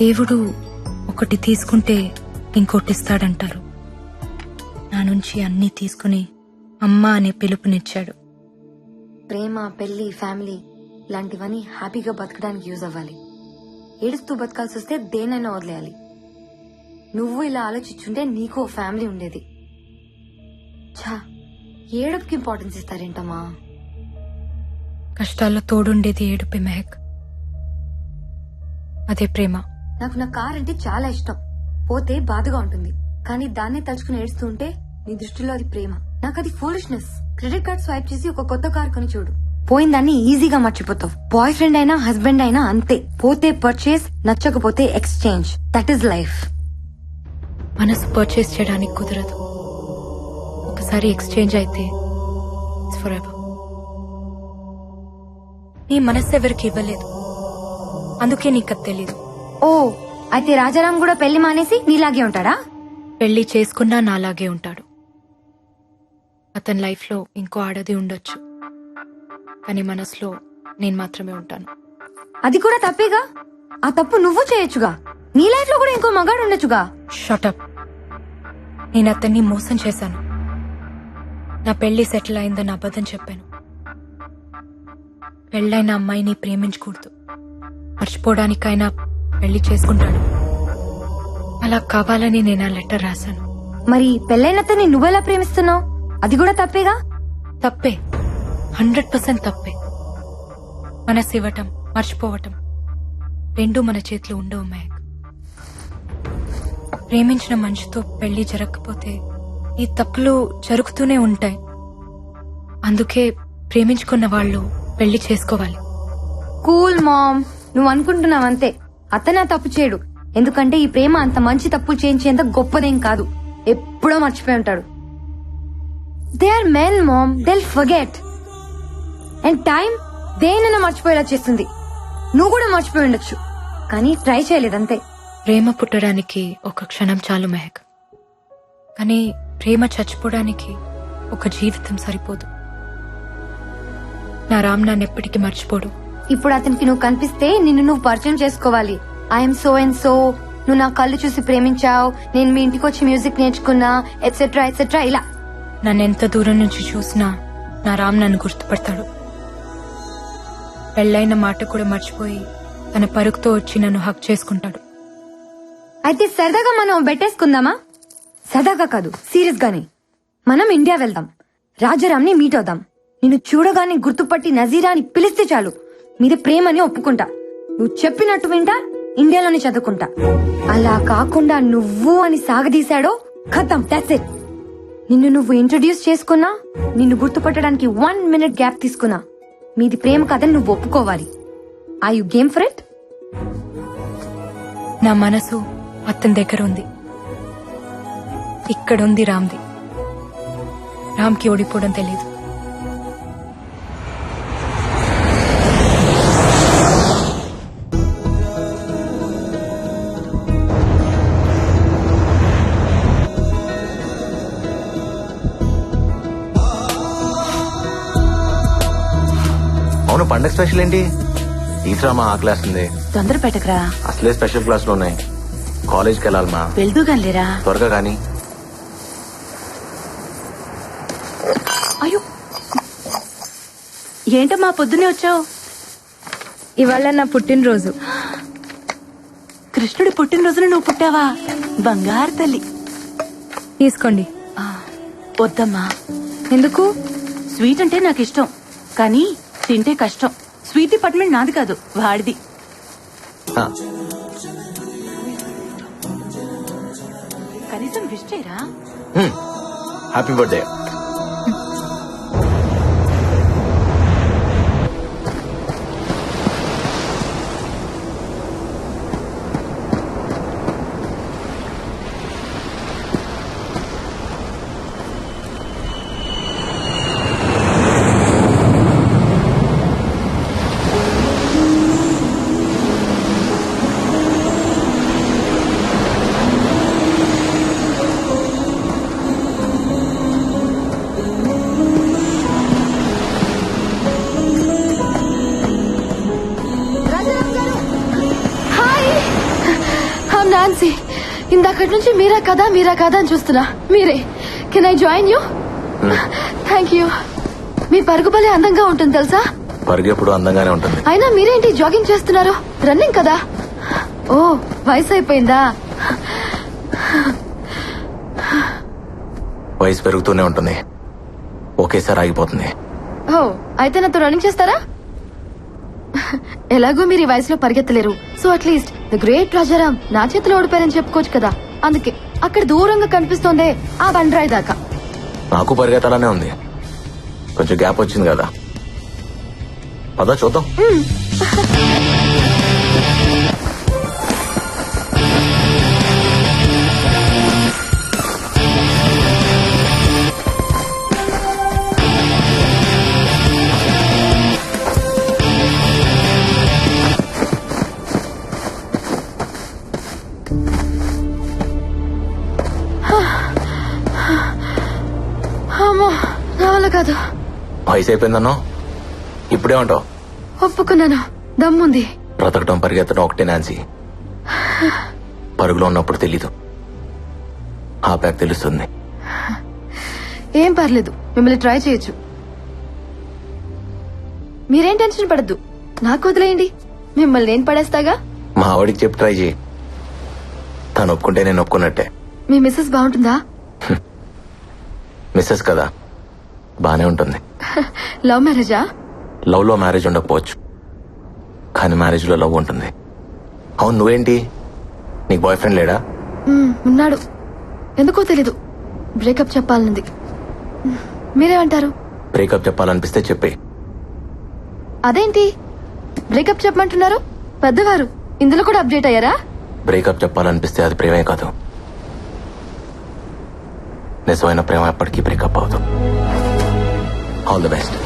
దేవుడు ఒకటి తీసుకుంటే ఇంకోటిస్తాడంటారు. నా నుంచి అన్నీ తీసుకుని అమ్మ అనే పిలుపునిచ్చాడు. ప్రేమ, పెళ్లి, ఫ్యామిలీ ఇలాంటివన్నీ హ్యాపీగా బతకడానికి యూజ్ అవ్వాలి. ఏడుస్తూ బతకాల్సి వస్తే దేనైనా వదిలేయాలి. నువ్వు ఇలా ఆలోచించుంటే నీకు ఓ ఫ్యామిలీ ఉండేది. ఛా, ఏడుపుకి ఇంపార్టెన్స్ ఇస్తారేంటమ్మా? కష్టాల్లో తోడుండేది ఏడుపే మెహక్. అదే ప్రేమ. నాకు నా కార్ అంటే చాలా ఇష్టం. పోతే బాధగా ఉంటుంది, కానీ దాన్నే తలుచుకుని ఏడుస్తూ ఉంటే నీ దృష్టిలో అది ప్రేమ. నాకు అది ఫూలిష్నెస్. క్రెడిట్ కార్డ్ స్వైప్ చేసి ఒక కొత్త కార్ కొని చూడు, పోయిందాన్ని ఈజీగా మర్చిపోతావు. బాయ్ ఫ్రెండ్ అయినా హస్బెండ్ అయినా అంతే. పోతే పర్చేస్, నచ్చకపోతే ఎక్స్చేంజ్. That is life. మనసు పర్చేస్ చేయడానికి కుదరదు. ఒకసారి ఎక్స్చేంజ్ అయితే ఇట్స్ ఫర్ ఎవర్. నీ మనసు ఎవరికి ఇవ్వలేదు, అందుకే నీకు అది తెలీదు. ఓ, అయితే రాజారాం కూడా పెళ్లి మానేసి నీలాగే ఉంటాడా? పెళ్లి చేసుకున్నా నాలాగే ఉంటాడు. అతని లైఫ్ లో ఇంకో ఆడది ఉండొచ్చు, కానీ మనసులో నేను మాత్రమే ఉంటాను. అది కూడా తప్పేగా. ఆ తప్పు నువ్వు చేయొచ్చుగా. నీ లైఫ్ లో కూడా ఇంకో మగాడు ఉండొచ్చుగా. షటప్. నేను అతన్ని మోసం చేశాను. నా పెళ్లి సెటిల్ అయిందని అబద్ధం చెప్పాను. పెళ్ళైన అమ్మాయిని ప్రేమించకూడదు, మర్చిపోవడానికైనా పెళ్లి చేసుకుంటాడు. అలా కావాలని నేను ఆ లెటర్ రాశాను. మరి పెళ్ళైనతని నువ్వెలా ప్రేమిస్తున్నావు? అది కూడా తప్పేగా. తప్పే, 100% తప్పే. మనసు ఇవ్వటం, మర్చిపోవటం రెండూ మన చేతిలో ఉండవు మహక్. ప్రేమించిన మనిషితో పెళ్లి జరగకపోతే ఈ తప్పులు జరుగుతూనే ఉంటాయి. అందుకే ప్రేమించుకున్న వాళ్ళు పెళ్లి చేసుకోవాలి. కూల్ మామ్, నువ్వు అనుకుంటున్నావంతే. అతను ఆ తప్పు చేయడు, ఎందుకంటే ఈ ప్రేమ అంత మంచి తప్పులు చేయించేంత గొప్పదేం కాదు. ఎప్పుడో మర్చిపోయి ఉంటాడు. They are men mom, they'll forget. And time దేనైనా మర్చిపోయేలా చేస్తుంది. నువ్వు కూడా మర్చిపోయి ఉండొచ్చు, కానీ ట్రై చేయలేదంతే. ప్రేమ పుట్టడానికి ఒక క్షణం చాలు మెహక్, కానీ ప్రేమ చచ్చిపోవడానికి ఒక జీవితం సరిపోదు. నా రామ్ నన్ను ఎప్పటికీ మర్చిపోడు. ఇప్పుడు అతనికి నువ్వు కనిపిస్తే నిన్ను నువ్వు పరిచయం చేసుకోవాలి. ఐఎమ్ సో అండ్ సో, నువ్వు నా కళ్ళు చూసి ప్రేమించావు, నేను మీ ఇంటికి వచ్చి మ్యూజిక్ నేర్చుకున్నా, ఎట్సెట్రా ఎట్సెట్రా. ఇలా నన్ను ఎంత దూరం నుంచి చూసినా నా రామ్ నన్ను గుర్తుపడతాడు. పెళ్ళైన మాట కూడా మర్చిపోయి తన పరుగుతో వచ్చి నన్ను హక్ చేసుకుంటాడు. అయితే సరదాగా మనం బెట్టేసుకుందామా? సరదాగా కాదు, సీరియస్ గానే. మనం ఇండియా వెళ్దాం, రాజారాంని మీట్ అవుదాం. నిన్ను చూడగానే గుర్తుపట్టి నజీరా అని పిలిస్తే చాలు, మీది ప్రేమని ఒప్పుకుంటా. నువ్వు చెప్పినట్టు వింటా, ఇండియాలోనే చదువుకుంటా. అలా కాకుండా నువ్వు అని సాగదీశాడో ఖతం, దట్స్ ఇట్. నిన్ను నువ్వు ఇంట్రొడ్యూస్ చేసుకున్నా, నిన్ను గుర్తుపట్టడానికి 1 minute గ్యాప్ తీసుకున్నా, మీది ప్రేమ కథని నువ్వు ఒప్పుకోవాలి. Are you game for it? నా మనసు అతని దగ్గర ఉంది, ఇక్కడుంది రామ్ది. రామ్కి ఓడిపోవడం తెలీదు. అవును, పండగ స్పెషల్ ఏంటి? టీచర్ మా ఆ క్లాస్ ఉంది. తొందర పెట్టకరా, అసలే స్పెషల్ క్లాసులు ఉన్నాయి. కాలేజ్కి వెళ్ళాలి మా. వెళ్దూగానిలేరా. త్వరగా కానీ. అయ్యో, ఏంటమ్మా పొద్దునే వచ్చావు? ఇవాళ నా పుట్టినరోజు. కృష్ణుడి పుట్టినరోజున నువ్వు పుట్టావా? బంగారు తల్లి. తీసుకోండి. వద్దమ్మా. ఎందుకు? స్వీట్ అంటే నాకు ఇష్టం, కానీ తింటే కష్టం. స్వీట్ డిపార్ట్మెంట్ నాది కాదు, వాడిది. కనీసం విష్ చేయరా? Happy birthday. నాన్సీ, ఇందాకటి నుంచి మీరా కదా అని చూస్తున్నా. మీరే. Can I join you? Thank you. మీ పరుగు భలే అందంగా ఉంటుంది తెలుసా? పరుగు ఎప్పుడు అందంగానే ఉంటుంది. అయినా మీరేంటి జాగింగ్ చేస్తున్నారు? రన్నింగ్ కదా? ఓ, వయసు అయిపోయిందా? వయసు పెరుగుతూనే ఉంటుంది, ఒకేసారి ఆగిపోతుంది. ఓ, అయితే నాతో రన్నింగ్ చేస్తారా? ఎలాగో మీరు ఈ వయసులో పరిగెత్తలేరు, so at least the great Rajaram నా చేతిలో ఓడిపోయారని చెప్పుకోవచ్చు కదా. అందుకే అక్కడ దూరంగా కనిపిస్తోందే ఆ బండరాయి దాకా. నాకు పరిగెత్తాలనే ఉంది, కొంచెం గ్యాప్ వచ్చింది కదా. పద చూద్దాం. అమ్మో, నా వల్ల కాదు. వయసు అయిపోయిందన్నో ఇప్పుడే ఉంటావు. ఒప్పుకున్నాను, దమ్ముంది. బ్రతకటం పరిగెత్తడం ఒకటే నాన్సీ. పరుగులో ఉన్నప్పుడు తెలీదు, ఆపాక తెలుస్తుంది. ఏం పర్లేదు, మిమ్మల్ని ట్రై చేయొచ్చు. మీరేం టెన్షన్ పడద్దు, నాకు వదిలేయండి, మిమ్మల్ని నేను పడేస్తాగా. మా ఆవిడికి చెప్పి ట్రై చేయి, తను ఒప్పుకుంటే నేను ఒప్పుకున్నట్టే. మీ మిస్సెస్ బాగుంటుందా? మిస్సెస్ కదా, బానే ఉంటుంది. లవ్ మ్యారేజా? లవ్ లో మ్యారేజ్ ఉండకపోవచ్చు, కానీ మ్యారేజ్ లో లవ్ ఉంటుంది. అవును, నువ్వేంటి, నీకు బాయ్ ఫ్రెండ్ లేడా? ఉన్నాడు, ఎందుకో తెలీదు, బ్రేకప్ చెప్పాలనుంది. మీరేమంటారు? బ్రేకప్ చెప్పాలనిపిస్తే చెప్పే. అదేంటి బ్రేకప్ చెప్పమంటున్నారు? పెద్దవారు ఇందులో కూడా అప్డేట్ అయ్యారా? బ్రేకప్ చెప్పాలనిపిస్తే అది ప్రేమే కాదు, నిజమైన ప్రేమ ఎప్పటికీ బ్రేకప్ అవదు. All the best.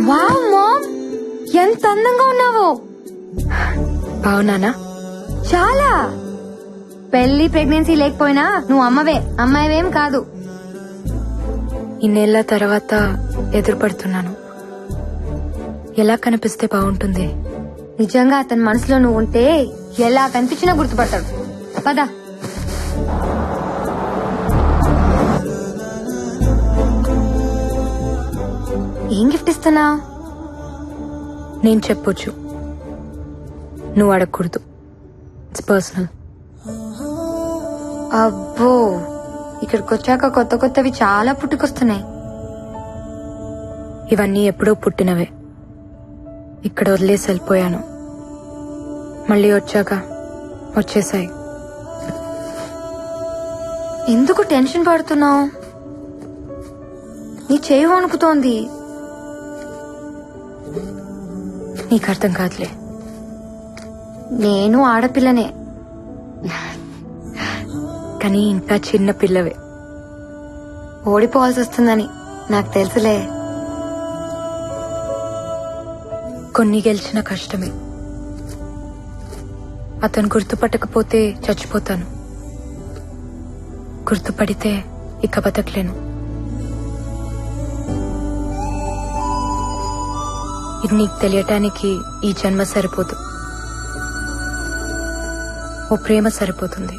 Wow ma'am, ఎంత అందంగా ఉన్నావో. బావున్నానా? చాలా. పెళ్లి ప్రెగ్నెన్సీ లేకపోయినా నువ్వు అమ్మవే, అమ్మాయివేం కాదు. ఇన్నేళ్ల తర్వాత ఎదురుపడుతున్నాను. ఎలా కనిపిస్తే బాగుంటుంది? నిజంగా అతని మనసులో నువ్వు ఉంటే ఎలా కనిపించినా గుర్తుపడతాడు. పద. ఏం గిఫ్ట్ ఇస్తున్నా? నేను చెప్పొచ్చు, నువ్వు అడగకూడదు. It's personal. అబ్బో, ఇక్కడికి వచ్చాక కొత్త కొత్తవి చాలా పుట్టుకొస్తున్నాయి. ఇవన్నీ ఎప్పుడో పుట్టినవే, ఇక్కడ వదిలేసి వెళ్ళిపోయాను. మళ్ళీ వచ్చాక వచ్చేసాయి. ఎందుకు టెన్షన్ పడుతున్నావు? నీ చేయి వణుకుతోంది. నీకు అర్థం కాదులే. నేను ఆడపిల్లనే, కానీ ఇంకా చిన్న పిల్లవే. ఓడిపోవాల్సి వస్తుందని నాకు తెలుసులే. కొన్ని గెలిచిన కష్టమే. అతను గుర్తుపట్టకపోతే చచ్చిపోతాను, గుర్తుపడితే ఇక బతకలేను. ఇది నీకు తెలియటానికి ఈ జన్మ సరిపోదు, ఓ ప్రేమ సరిపోతుంది.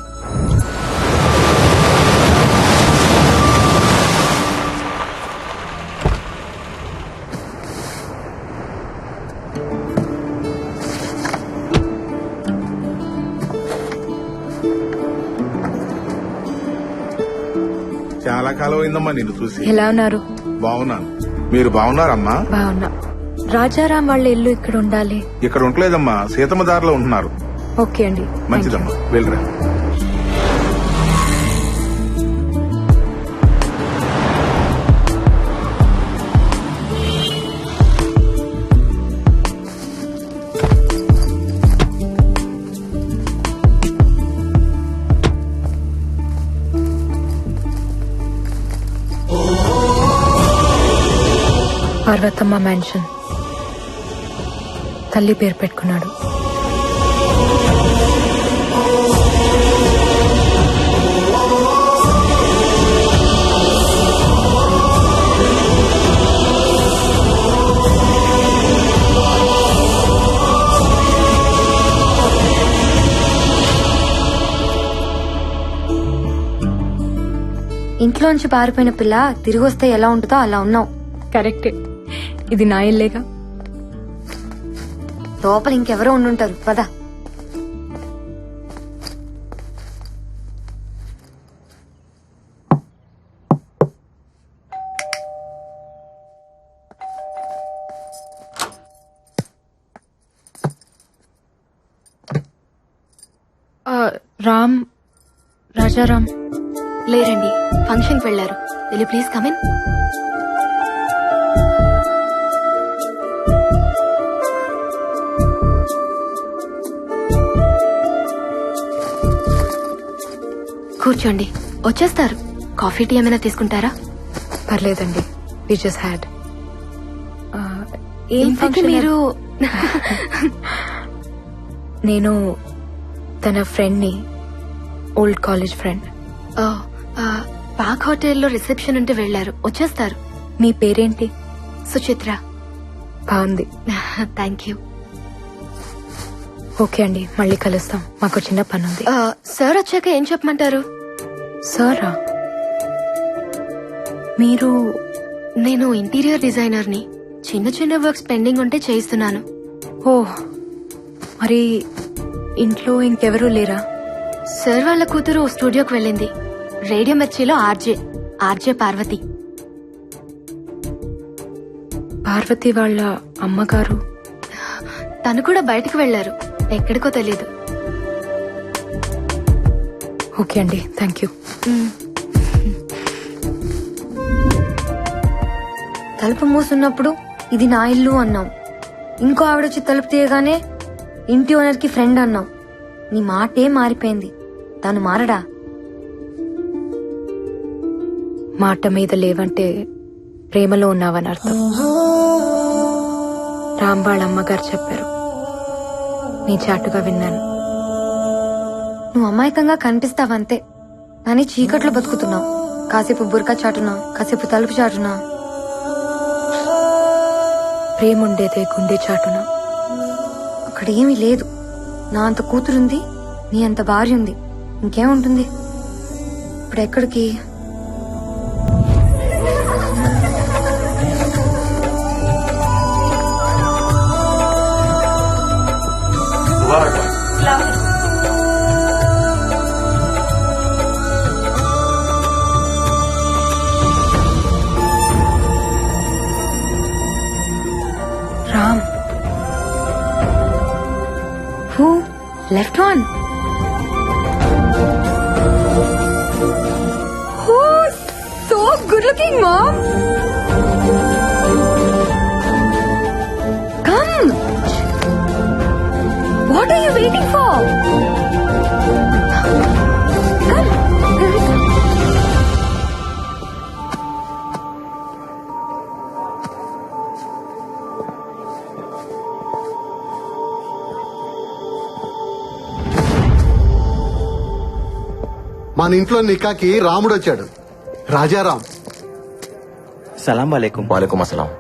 చాలా కాలం అయిందమ్మా నిన్ను చూసి. ఎలా ఉన్నారు? బాగున్నాను, మీరు బాగున్నారమ్మా? బాగున్నా. రాజారాం వాళ్ళ ఇల్లు ఇక్కడ ఉండాలి. ఇక్కడ ఉండలేదమ్మా, సీతమ్మ దారిలో ఉంటున్నారు. ఓకే అండి, మంచిదమ్మా, వెళ్ళరా. పార్వతమ్మ మ్యాన్షన్. తల్లి పేరు పెట్టుకున్నాడు. ఇంట్లోంచి పారిపోయిన పిల్ల తిరిగి వస్తే ఎలా ఉంటుందో అలా ఉన్నావు. కరెక్టే. ఇది నా ఇల్లేగా. లోపల ఇంకెవరో ఉండుంటారు పద. రామ్, రాజారాం లేరండి, ఫంక్షన్ కి వెళ్లారు. Will you please come in? కూర్చోండి, వచ్చేస్తారు. కాఫీ టీ ఏమైనా తీసుకుంటారా? పర్లేదండి, వి జస్ట్ హ్యాడ్. ఏంటి మీరు? నేను తన ఫ్రెండ్ ని, ఓల్డ్ కాలేజ్ ఫ్రెండ్. పాక్ హోటల్లో రిసెప్షన్ ఉంటే వెళ్లారు, వచ్చేస్తారు. మీ పేరేంటి? సుచిత్ర. బాగుంది. Thank you. ఓకే అండి, మళ్ళీ కలుస్తాం. మాకు చిన్న పని ఉంది. సార్ వచ్చాక ఏం చెప్పమంటారు? సారా? మీరు? నేను ఇంటీరియర్ డిజైనర్ ని. చిన్న చిన్న వర్క్స్ పెండింగ్ ఉంటే చేయిస్తున్నాను. ఓ, మరి ఇంట్లో ఇంకెవరూ లేరా? సార్ వాళ్ళ కూతురు స్టూడియోకి వెళ్ళింది. రేడియో మిర్చిలో ఆర్జే పార్వతి. పార్వతి వాళ్ళ అమ్మగారు? తను కూడా బయటకు వెళ్లారు, ఎక్కడికో తెలీదు. ఓకే అండి, థ్యాంక్ యూ. తలుపు మూసున్నప్పుడు ఇది నా ఇల్లు అన్నాం. ఇంకో ఆవిడొచ్చి తలుపు తీయగానే ఇంటి ఓనర్ కి ఫ్రెండ్ అన్నాం. నీ మాటే మారిపోయింది, తను మారడా? మాట మీద లేవంటే ప్రేమలో ఉన్నావని అర్థం. రామ్ వాళ్ళ అమ్మగారు చెప్పారు, నీ చాటుగా విన్నాను. నువ్వు అమాయకంగా కనిపిస్తావంతే, కానీ చీకట్లో బతుకుతున్నావు. కాసేపు బురకా చాటునా, కాసేపు తలుపు చాటునా. ప్రేముండేదే గుండె చాటున. అక్కడ ఏమీ లేదు. నా అంత కూతురుంది, నీ అంత భార్య ఉంది, ఇంకేముంటుంది? ఇప్పుడు ఎక్కడికి? Ram. Who? Left one. Oh, so good looking, Mom. Come. What are you waiting for? Come. మన ఇంట్లో నికాకి రాముడు వచ్చాడు, రాజారాం. సలాం వాలేకుం. వాలేకుం అస్సలాం.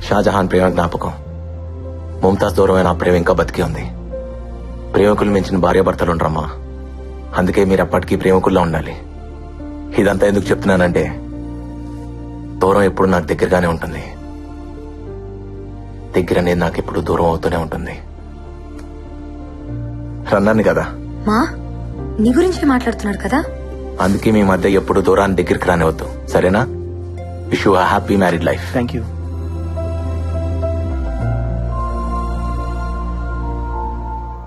షాజహాన్ ప్రేమ జ్ఞాపకం. ముంతాజ్ దూరమైన ఆ ప్రేమ ఇంకా బతికి ఉంది. ప్రేమికులు మించిన భార్యాభర్తలు ఉండరమ్మా. అందుకే మీరు అప్పటికీ ప్రేమికుల్లో ఉండాలి. ఇదంతా ఎందుకు చెప్తున్నానంటే, దూరం ఎప్పుడు నాకు దగ్గరగానే ఉంటుంది. దగ్గర అనేది నాకు ఎప్పుడు దూరం అవుతూనే ఉంటుంది. రన్నాను కదా, మా నీ గురించి మాట్లాడుతున్నాడు కదా. అందుకే మీ మధ్య ఎప్పుడు దూరాన్ని దగ్గరికి రానివద్దు, సరేనా? Wish you happy married life. Thank you.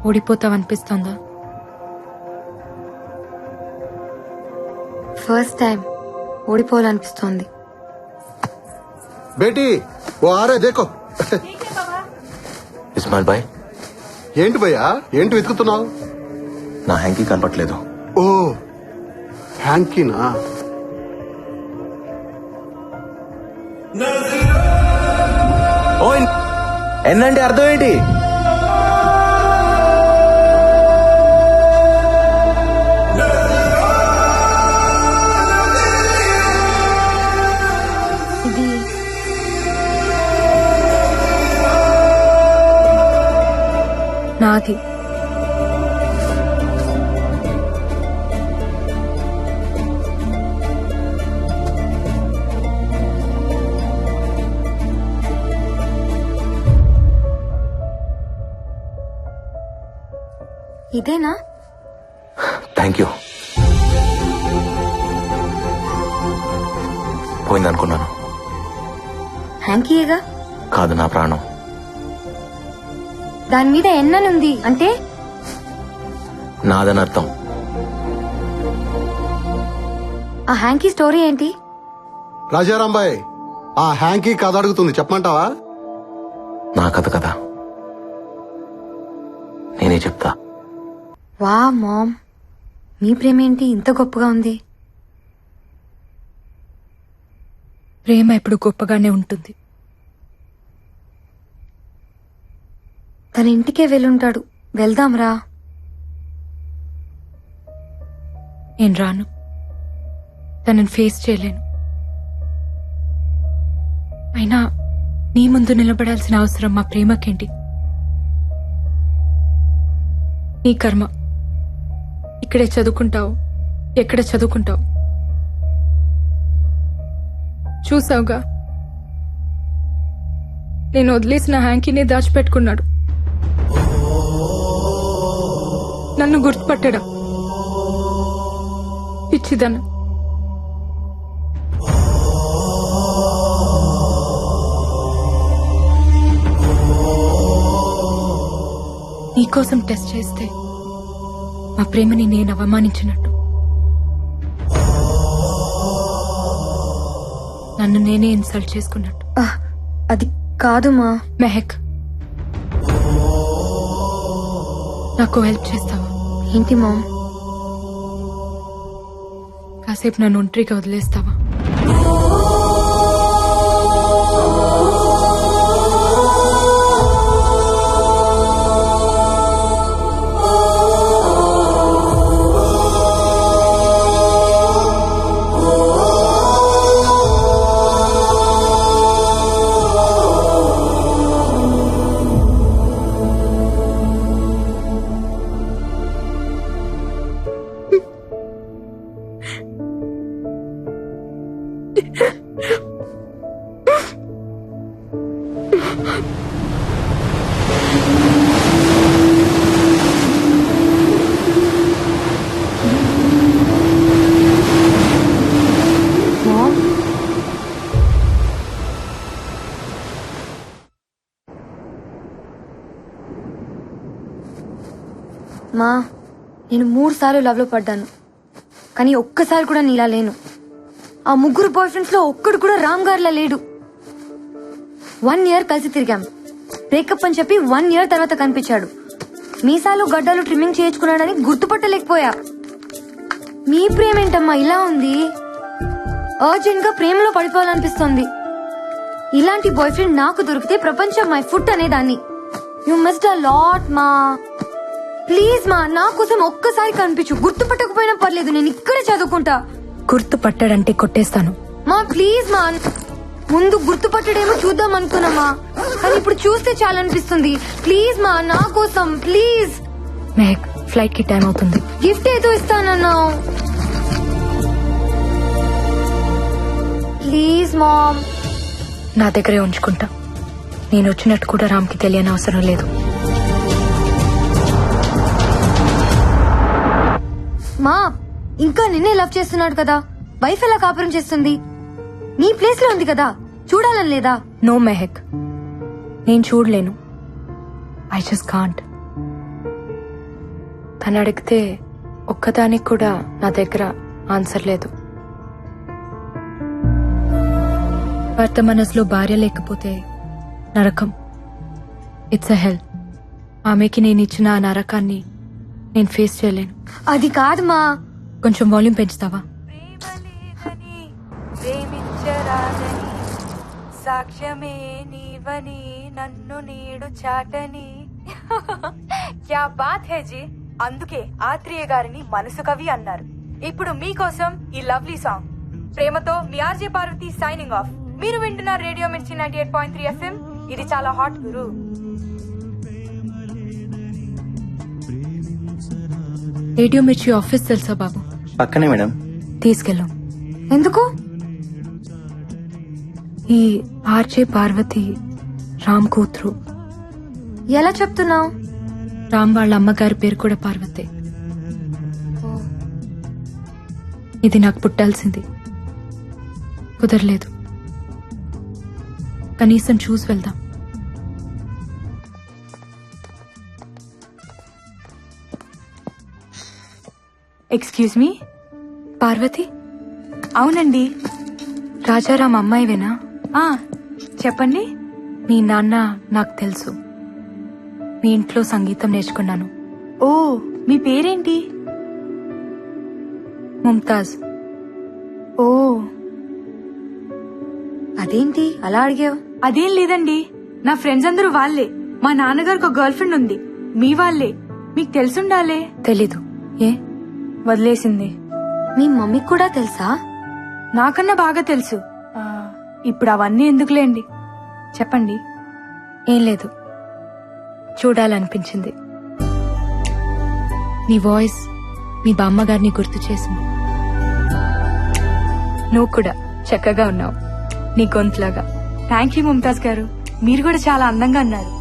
ఓడిపోతావనిపిస్తోందా? ఫస్ట్ టైం ఓడిపోవాలనిపిస్తోంది. బేటీ ఓ ఆరే దేకో. ఇస్మాయిల్ భాయ్, ఏంటి భయ్యా, ఏంటి వెతుకుతున్నావు? నా హ్యాంకీ కనపట్లేదు. ఓ హ్యాంకీనా? ఎన్నంటే అర్థం ఏంటి? ఇది నాది. ఇదేనా? Thank you. పోయిందనుకున్నాను. హ్యాంకీయేగా. కాదు, నా ప్రాణం. దాని మీద ఎన్ననుంది అంటే నాదని అర్థం. ఆ హ్యాంకీ స్టోరీ ఏంటి? రాజారాంబాయ్, ఆ హ్యాంకీ కథ అడుగుతుంది, చెప్పమంటావా? నా కథ కదా, నేనే చెప్తా. వా మామ్, మీ ప్రేమ ఏంటి ఇంత గొప్పగా ఉంది? ప్రేమ ఎప్పుడు గొప్పగానే ఉంటుంది. తన ఇంటికే వెళ్ళుంటాడు. వెళ్దాంరా. నేను రాను. తనని ఫేస్ చేయలేను. అయినా నీ ముందు నిలబడాల్సిన అవసరం మా ప్రేమకేంటి? నీ కర్మ. ఇక్కడే చదువుకుంటావు, ఎక్కడ చదువుకుంటావు. చూసావుగా, నేను వదిలేసిన హ్యాంకీనే దాచిపెట్టుకున్నాడు. నన్ను గుర్తుపట్టడం పిచ్చిదను. నీకోసం టెస్ట్ చేస్తే మా ప్రేమని నేను అవమానించినట్టు. నన్ను నేనే ఇన్సల్ట్ చేసుకున్నట్టు. అది కాదు మా. మెహక్, నాకు హెల్ప్ చేస్తావా? ఏంటి మా? కాసేపు నన్ను ఒంటరిగా వదిలేస్తావా? మా, నేను 3 సార్లు లవ్ లో పడ్డాను, కానీ ఒక్కసారి కూడా నీలా లేను. ఆ 3 బాయ్ ఫ్రెండ్స్ లో ఒక్కడు కూడా రామ్ గారిలా లేడు. 1 ఇయర్ కలిసి తిరిగాం. బ్రేకప్ అని చెప్పి 1 ఇయర్ తర్వాత కనిపించాడు. మీసాలు గడ్డలు ట్రిమ్మింగ్ చేయించుకున్నాడని గుర్తుపట్టలేకపోయా. మీ ప్రేమ ఏంటమ్మా ఇలా ఉంది? అర్జెంట్ గా ప్రేమలో పడిపోవాలనిపిస్తోంది. ఇలాంటి బాయ్ ఫ్రెండ్ నాకు దొరికితే ప్రపంచం మై ఫుట్ అనేదాన్ని. యు మిస్డ్ అ లాట్ మా. ప్లీజ్ మా, నా కోసం ఒక్కసారి కనిపించు. గుర్తుపట్టకపోయినా పర్లేదు, నేను ఇక్కడే చదువుకుంటా. గుర్తుపట్టాడంటే కొట్టేస్తాను. మా ప్లీజ్ మా. ముందు గుర్తుపట్టడేమో చూద్దాం అనుకున్నామా, కానీ ఇప్పుడు చూస్తే చాలనిపిస్తుంది. ప్లీజ్ మా, నా కోసం ప్లీజ్. మెహక్, ఫ్లైట్ కి టైం అవుతుంది. గిఫ్ట్ ఏదో ఇస్తానన్నావు. Please ma'am. నా దగ్గరే ఉంచుకుంటా. నేను వచ్చినట్టు కూడా రామ్కి తెలియని అవసరం లేదు. మా, ఇంకా నిన్నే లవ్ చేస్తున్నాడు కదా, వైఫ్ ఎలా కాపురం చేస్తుంది? నీ ప్లేస్ లో ఉంది కదా, చూడాలని లేదా? నో మెహక్, నేను చూడలేను. I just can't. తను అడిగితే ఒక్కదానికి కూడా నా దగ్గర ఆన్సర్ లేదు. భర్త మనసులో భార్య లేకపోతే నరకం. ఇట్స్ అ హెల్. ఆమెకి నేను ఇచ్చిన ఆ నరకాన్ని నేను ఫేస్ చేయలేను. అది కాదు మా. కొంచెం వాల్యూమ్ పెంచుతావా? సాక్ష్యమే నీవని మరువని నన్ను నేడు చాటని క్యా బాత్ హే జీ. అందుకే ఆత్రేయ గారిని మనసు కవి అన్నారు. ఇప్పుడు మీకోసం ఈ లవ్లీ సాంగ్. ప్రేమతో మీ ఆర్జే పార్వతి సైనింగ్ ఆఫ్. మీరు వింటున్నారు రేడియో మిర్చి 98.3 FM. ఇది చాలా హాట్ గురు. రేడియో మిర్చి ఆఫీస్ తెలుసా బాబు? పక్కనే మేడం. తీసుకెళ్ళాం. ఎందుకు? ఈ ఆర్జే పార్వతి రామ్ కూతురు. ఎలా చెప్తున్నావు? రామ్ వాళ్ళ అమ్మగారి పేరు కూడా పార్వతే. ఇది నాకు పుట్టాల్సింది, కుదరలేదు. కనీసం చూసి వెళ్దాం. Excuse me, Parvati? అవునండి. రాజారాం అమ్మాయివేనా? చెప్పండి. మీ నాన్న నాకు తెలుసు. మీ ఇంట్లో సంగీతం నేర్చుకున్నాను. ఓ, మీ పేరేంటి? ముంతాజ్. ఓ, అదేంటి అలా అడిగావు? అదేం లేదండి, నా ఫ్రెండ్స్ అందరూ వాళ్ళే. మా నాన్నగారికి ఒక గర్ల్ ఫ్రెండ్ ఉంది, మీ వాళ్ళే. మీకు తెలుసుండాలే. తెలీదు. ఏ? వదిలేసింది. మీ మమ్మీకి కూడా తెలుసా? నాకన్నా బాగా తెలుసు. ఇప్పుడు అవన్నీ ఎందుకులేండి, చెప్పండి. ఏం లేదు, చూడాలనిపించింది. నీ వాయిస్ మీ బామ్మగారిని గుర్తు చేసింది. నువ్వు కూడా చక్కగా ఉన్నావు, నీ గొంతులాగా. థ్యాంక్ యూ ముంతాజ్ గారు, మీరు కూడా చాలా అందంగా ఉన్నారు.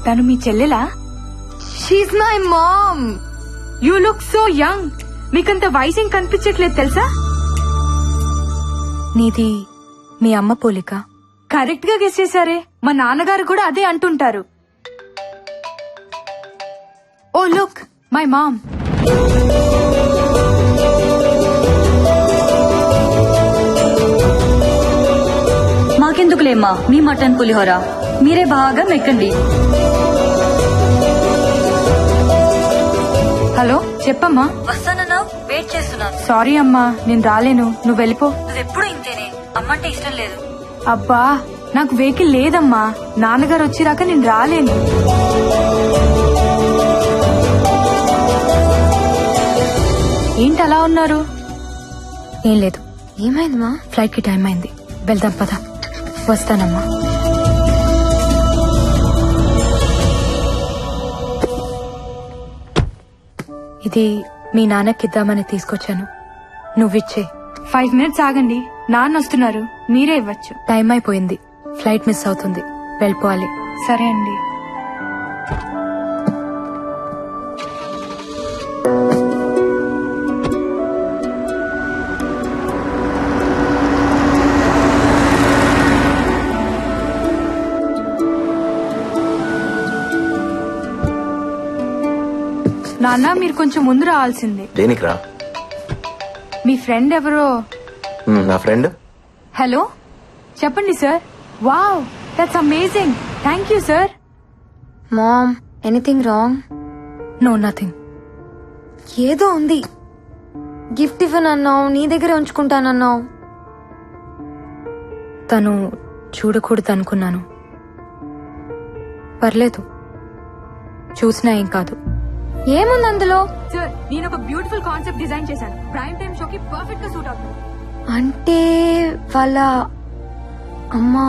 తను మీ చెల్లెలా? She's my mom. You look so young. మీకంత వయసు ఏం కనిపించట్లేదు తెలుసా? నీది మీ అమ్మ పోలిక. కరెక్ట్ గా గెస్ చేశారే. మా నాన్నగారు కూడా అదే అంటుంటారు. Oh look, my mom. మాకెందుకులేమ్మా మీ మటన్ పులిహోర, మీరే బాగా మెక్కండి. హలో, చెప్పమ్మా. వస్తానన్నా, వెయిట్ చేస్తున్నాను. సారీ అమ్మా, నేను రాలేను, నువ్వు వెళ్ళిపో. నువ్వెప్పుడు ఇంతేనే, అమ్మంటే ఇష్టం లేదు. అబ్బా, నాకు వెహికల్ లేదమ్మా. నాన్నగారు వచ్చిరాక నేను రాలేను. ఏంటి అలా ఉన్నారు? ఏం లేదు. ఏమైందమ్మా? ఫ్లైట్ కి టైం అయింది, వెళ్దాం పద. వస్తానమ్మా. ఇది మీ నాన్నకిద్దామని తీసుకొచ్చాను, నువ్విచ్చే. 5 minutes ఆగండి, నాన్న వస్తున్నారు, మీరే ఇవ్వచ్చు. టైం అయిపోయింది, ఫ్లైట్ మిస్ అవుతుంది, వెళ్ళిపోవాలి. సరే అండి. నాన్న, మీరు కొంచెం ముందు రావాల్సింది. దేనికి రా? మీ ఫ్రెండ్ ఎవరో. నా ఫ్రెండ్. హలో, చెప్పండి sir. Wow, that's amazing. Thank you sir. Mom, anything wrong? No, nothing. ఏదో ఉంది. గిఫ్ట్ ఇవ్వనన్నావు, నీ దగ్గర ఉంచుకుంటానన్నావు. తను చూడకూడదు అనుకున్నాను. పర్లేదు, చూసినా ఏం కాదు. ఏముంది అందులో? సార్, నేను ఒక బ్యూటిఫుల్ కాన్సెప్ట్ డిజైన్ చేశాను, ప్రైమ్ టైం షోకి పర్ఫెక్ట్ గా సూట్ అవుతుంది. అంటే వాళ్ళ అమ్మా?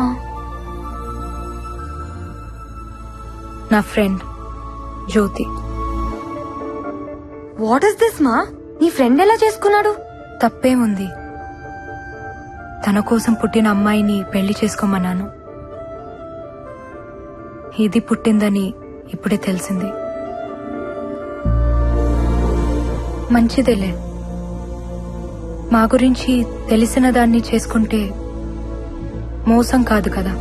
నా friend Jyoti. What is this మా? నీ ఫ్రెండ్ ఎలా చేసుకున్నాడు? తప్పేముంది, తన కోసం పుట్టిన అమ్మాయిని పెళ్లి చేసుకోమన్నాను. ఇది పుట్టిందని ఇప్పుడే తెలిసింది. మంచిదేలే, మా గురించి తెలిసిన దాన్ని చేసుకుంటే మోసం కాదు కదా.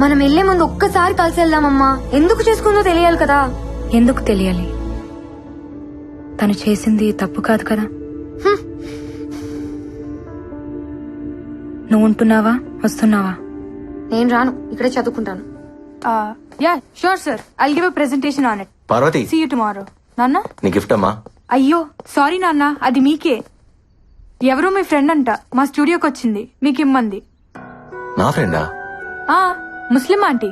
మనం వెళ్లే ముందు ఒక్కసారి కలిసి వెళ్దామమ్మా. ఎందుకు చేసుకుందో తెలియాలి కదా. ఎందుకు తెలియాలి? తను చేసింది తప్పు కాదు కదా. నువ్వు ఉంటున్నావా, వస్తున్నావా? నేను రాను, ఇక్కడే చదువుకుంటాను. Yeah sure sir, I'll give a presentation on it. Parvati, see you tomorrow. నాన్న, నీ గిఫ్ట్ అమ్మా. అయ్యో సారీ నాన్న, అది మీకే. ఎవరో మీ ఫ్రెండ్ అంట, మా స్టూడియోకి వచ్చింది, మీకు ఇమ్మంది. నా ఫ్రెండా? ముస్లిం ఆంటీ.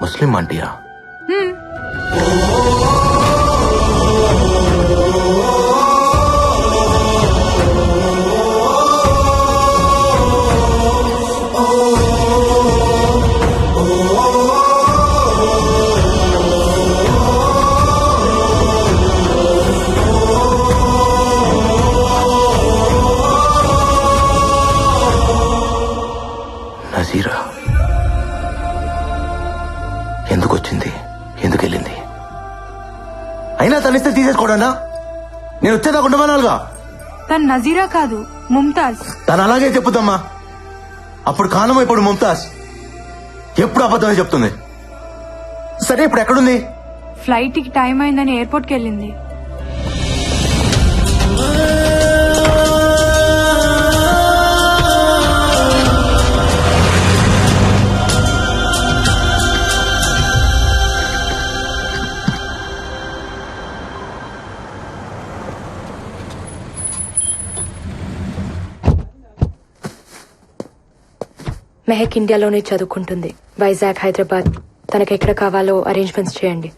ముస్లిం ఆంటీయా? నజీరా ఎందుకు వచ్చింది, ఎందుకు వెళ్ళింది? అయినా తనిస్తే తీసేసుకోవడానా? నేను వచ్చేదాకా ఉండమనాలుగా. తను నజీరా కాదు, ముంతాజ్. తను అలాగే చెప్పుదమ్మా. అప్పుడు కానమో ఇప్పుడు ముంతాజ్. ఎప్పుడు అబద్ధమే చెప్తుంది. సరే ఇప్పుడు ఎక్కడుంది? ఫ్లైట్ కి టైం అయిందని ఎయిర్పోర్ట్ కి వెళ్ళింది. మెహక్ ఇండియాలోనే చదువుకుంటుంది. వైజాగ్, హైదరాబాద్. తనకెక్కడ కావాలో అరేంజ్మెంట్స్ చేయండి.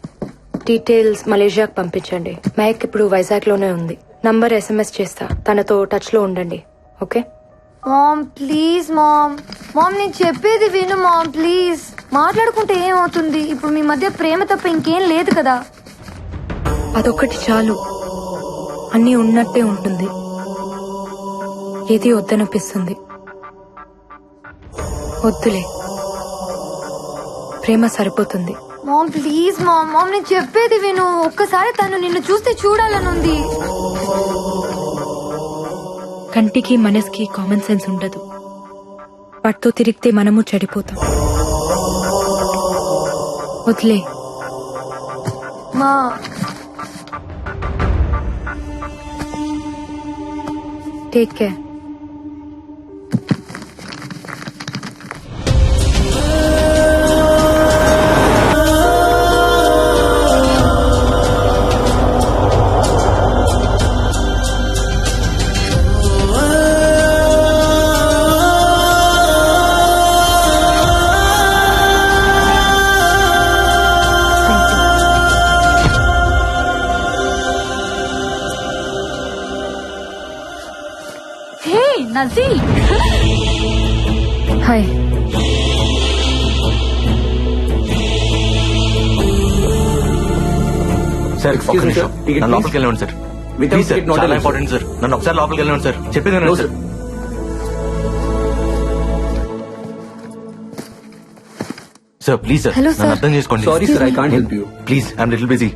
డీటెయిల్స్ మలేషియాకు పంపించండి. మెహక్ ఇప్పుడు వైజాగ్ లోనే ఉంది. నంబర్ SMS చేస్తా. తనతో టచ్ లో ఉండండి. Okay? Mom please mom. Mom నేను చెప్పేది విను మామ్ ప్లీజ్. మాట్లాడుకుంటే ఏమవుతుంది? ఇప్పుడు మీ మధ్య ప్రేమ తప్ప ఇంకేం లేదు కదా. అదొక్కటి చాలు. అన్నీ ఉన్నట్టే ఉంటుంది. ఏది వద్దనిపిస్తుంది. వద్దులే, ప్రేమ సరిపోతుంది. Ma'am please mom. మామ్ నేను చెప్పేది విను. ఒక్కసారి తను నిన్ను చూస్తే చూడాలనుంది. కంటికి మనసుకి కామన్ సెన్స్ ఉండదు. వాటితో తిరిగితే మనము చెడిపోతాం. వదిలే. మా టేక్ కేర్. నజీ, హాయ్. సార్ ఒక్క నిమిషం. నన్ను లోపలికి వెళ్ళండి సార్. ప్లీజ్ సార్, చాలా ఇంపార్టెంట్ సార్. నన్ను ఒకసారి లోపలికి వెళ్ళండి సార్. చెప్పేది వినండి sir. Sir please sir, Hello, నన్ను sir. అర్థం చేసుకోండి. Sorry sir, I can't help you. Please, I'm little busy.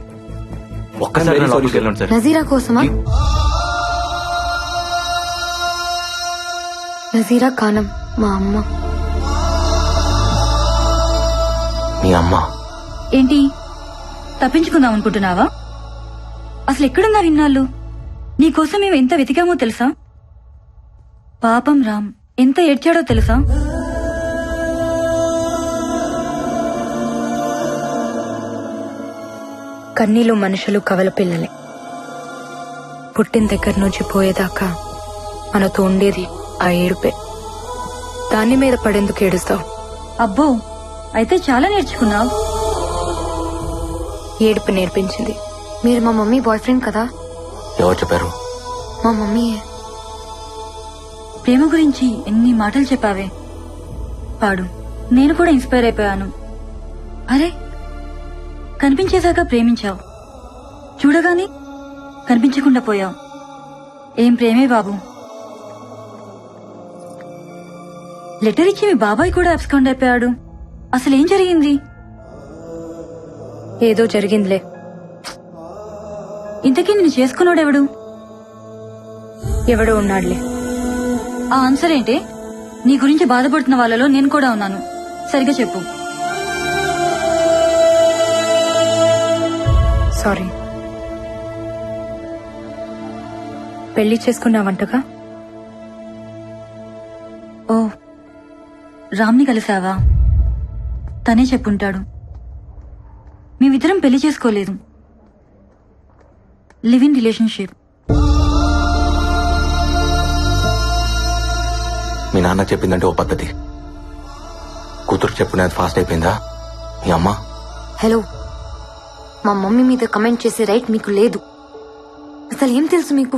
ఒక్కసారి నన్ను లోపలికి వెళ్ళండి సార్. నజీరా కోసమా? నజీరా కానం మా అమ్మ. మీ అమ్మ? ఏంటి తప్పించుకుందాం అనుకుంటున్నావా? అసలు ఎక్కడున్నారు ఇన్నాళ్ళు? నీకోసం మేము ఎంత వెతికామో తెలుసా? పాపం రామ్ ఎంత ఏడ్చాడో తెలుసా? కన్నీలు మనుషులు కవల పిల్లలే. పుట్టిన దగ్గర నుంచి పోయేదాకా మనతో ఉండేది ఆ ఏడుపే. దాని మీద పడేందుకు ఏడుస్తావు? అబ్బో, అయితే చాలా నేర్చుకున్నావు. ఏడుపు నేర్పించింది. మీరు మా మమ్మీ బాయ్ ఫ్రెండ్ కదా? ఎవరు చెప్పారు? మా మమ్మీయే. ప్రేమ గురించి ఎన్ని మాటలు చెప్పావే. పాడు. నేను కూడా ఇన్స్పైర్ అయిపోయాను. అరే, కనిపించేదాకా ప్రేమించావు, చూడగానే కనిపించకుండా పోయావు. ఏం ప్రేమే బాబు. లెటర్ ఇచ్చి మీ బాబాయ్ కూడా అబ్స్కాండ్ అయిపోయాడు. అసలేం జరిగింది? ఏదో జరిగిందిలే. ఇంతకీ నిన్ను చేసుకున్నాడెవడు? ఎవడో ఉన్నాడులే. ఆ ఆన్సర్ ఏంటే? నీ గురించి బాధపడుతున్న వాళ్ళలో నేను కూడా ఉన్నాను. సరిగా చెప్పు. సారీ. పెళ్లి చేసుకున్నావంటగా? ఓ, రామ్ని కలిసావా? తనే చెప్పుంటాడు. మేమిద్దరం పెళ్లి చేసుకోలేదు. Live in relationship. మీ నాన్న చెప్పిందంటే ఓ పద్ధతి, చెప్పుకునేది ఫాస్ట్ అయిపోయిందా మీ అమ్మ? హలో, మా మమ్మీ మీద కమెంట్ చేసే రైట్ మీకు లేదు. అసలు ఏం తెలుసు మీకు?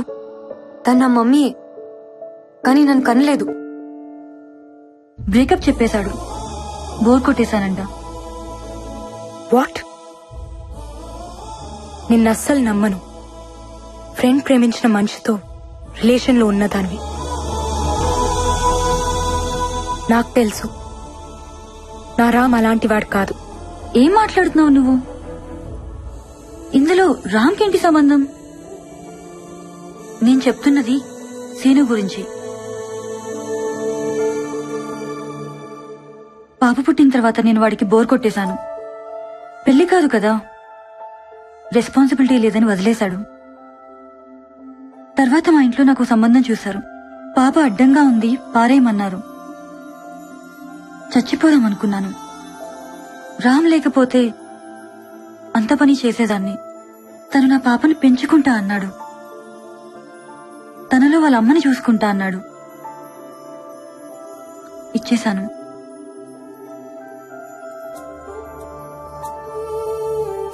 తను నా మమ్మీయే, కానీ నన్ను కనలేదు. బ్రేకప్ చెప్పేశాడు. బోర్ కొట్టేశానంట. వాట్? నిన్న అస్సలు నమ్మను. ఫ్రెండ్ ప్రేమించిన మనిషితో రిలేషన్ లో ఉన్నదాన్ని. నాకు తెలుసు నా రామ్ అలాంటి వాడు కాదు. ఏం మాట్లాడుతున్నావు నువ్వు? ఇందులో రామ్కేంటి సంబంధం? నేను చెప్తున్నది సీను గురించి. పాప పుట్టిన తర్వాత నేను వాడికి బోర్ కొట్టేశాను. పెళ్లి కాదు కదా, రెస్పాన్సిబిలిటీ లేదని వదిలేశాడు. తర్వాత మా ఇంట్లో నాకు సంబంధం చూశారు. పాప అడ్డంగా ఉంది, పారేయమన్నారు. చచ్చిపోదామనుకున్నాను. రామ్ లేకపోతే అంత పని చేసేదాన్ని. తను నా పాపని పెంచుకుంటా అన్నాడు. తనలో వాళ్ళ అమ్మని చూసుకుంటా అన్నాడు. ఇచ్చేశాను.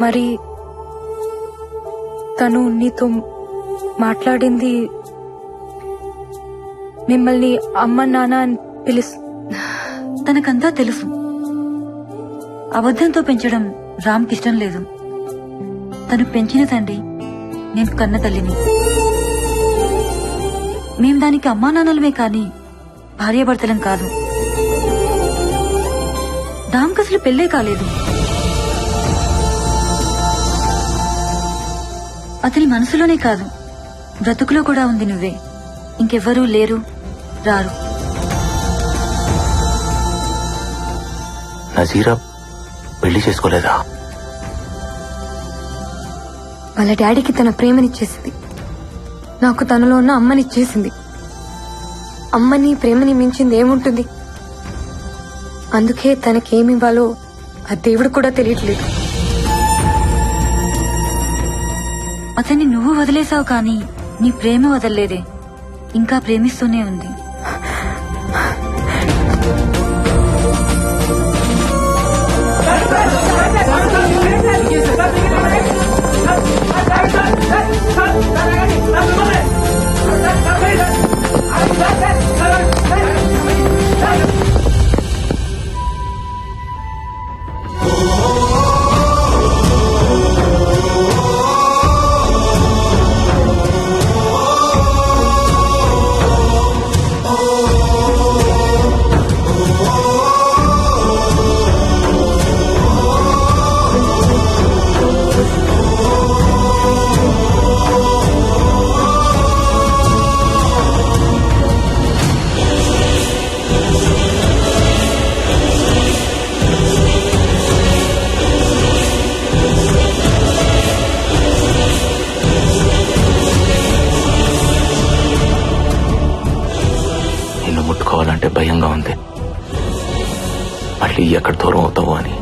మరి తను నీతో మాట్లాడింది, మిమ్మల్ని అమ్మ నాన్న అని తనకంతా తెలుసు. అబద్ధంతో పెంచడం రామ్కిష్టం లేదు. తను పెంచిన తండ్రి, నేను కన్న తల్లిని. మేం దానికి అమ్మా నాన్నలమే కాని భార్యాభర్తలం కాదు. రామ్కి అసలు పెళ్ళే కాలేదు. అతని మనసులోనే కాదు, బ్రతుకులో కూడా ఉంది నువ్వే. ఇంకెవ్వరూ లేరు, రారు. నజీరా పెళ్లి చేసుకోలేదా? వాళ్ళ డాడీకి తన ప్రేమనిచ్చేసింది. నాకు తనలో ఉన్న అమ్మనిచ్చేసింది. అమ్మని ప్రేమని మించింది ఏముంటుంది? అందుకే తనకేమివ్వాలో ఆ దేవుడు కూడా తెలియట్లేదు. అతన్ని నువ్వు వదిలేసావు కానీ నీ ప్రేమ వదల్లేదే, ఇంకా ప్రేమిస్తూనే ఉంది. నిన్ను ముట్టుకోవాలంటే భయంగా ఉంది, మళ్ళీ ఎక్కడ దూరం అవుతావో అని.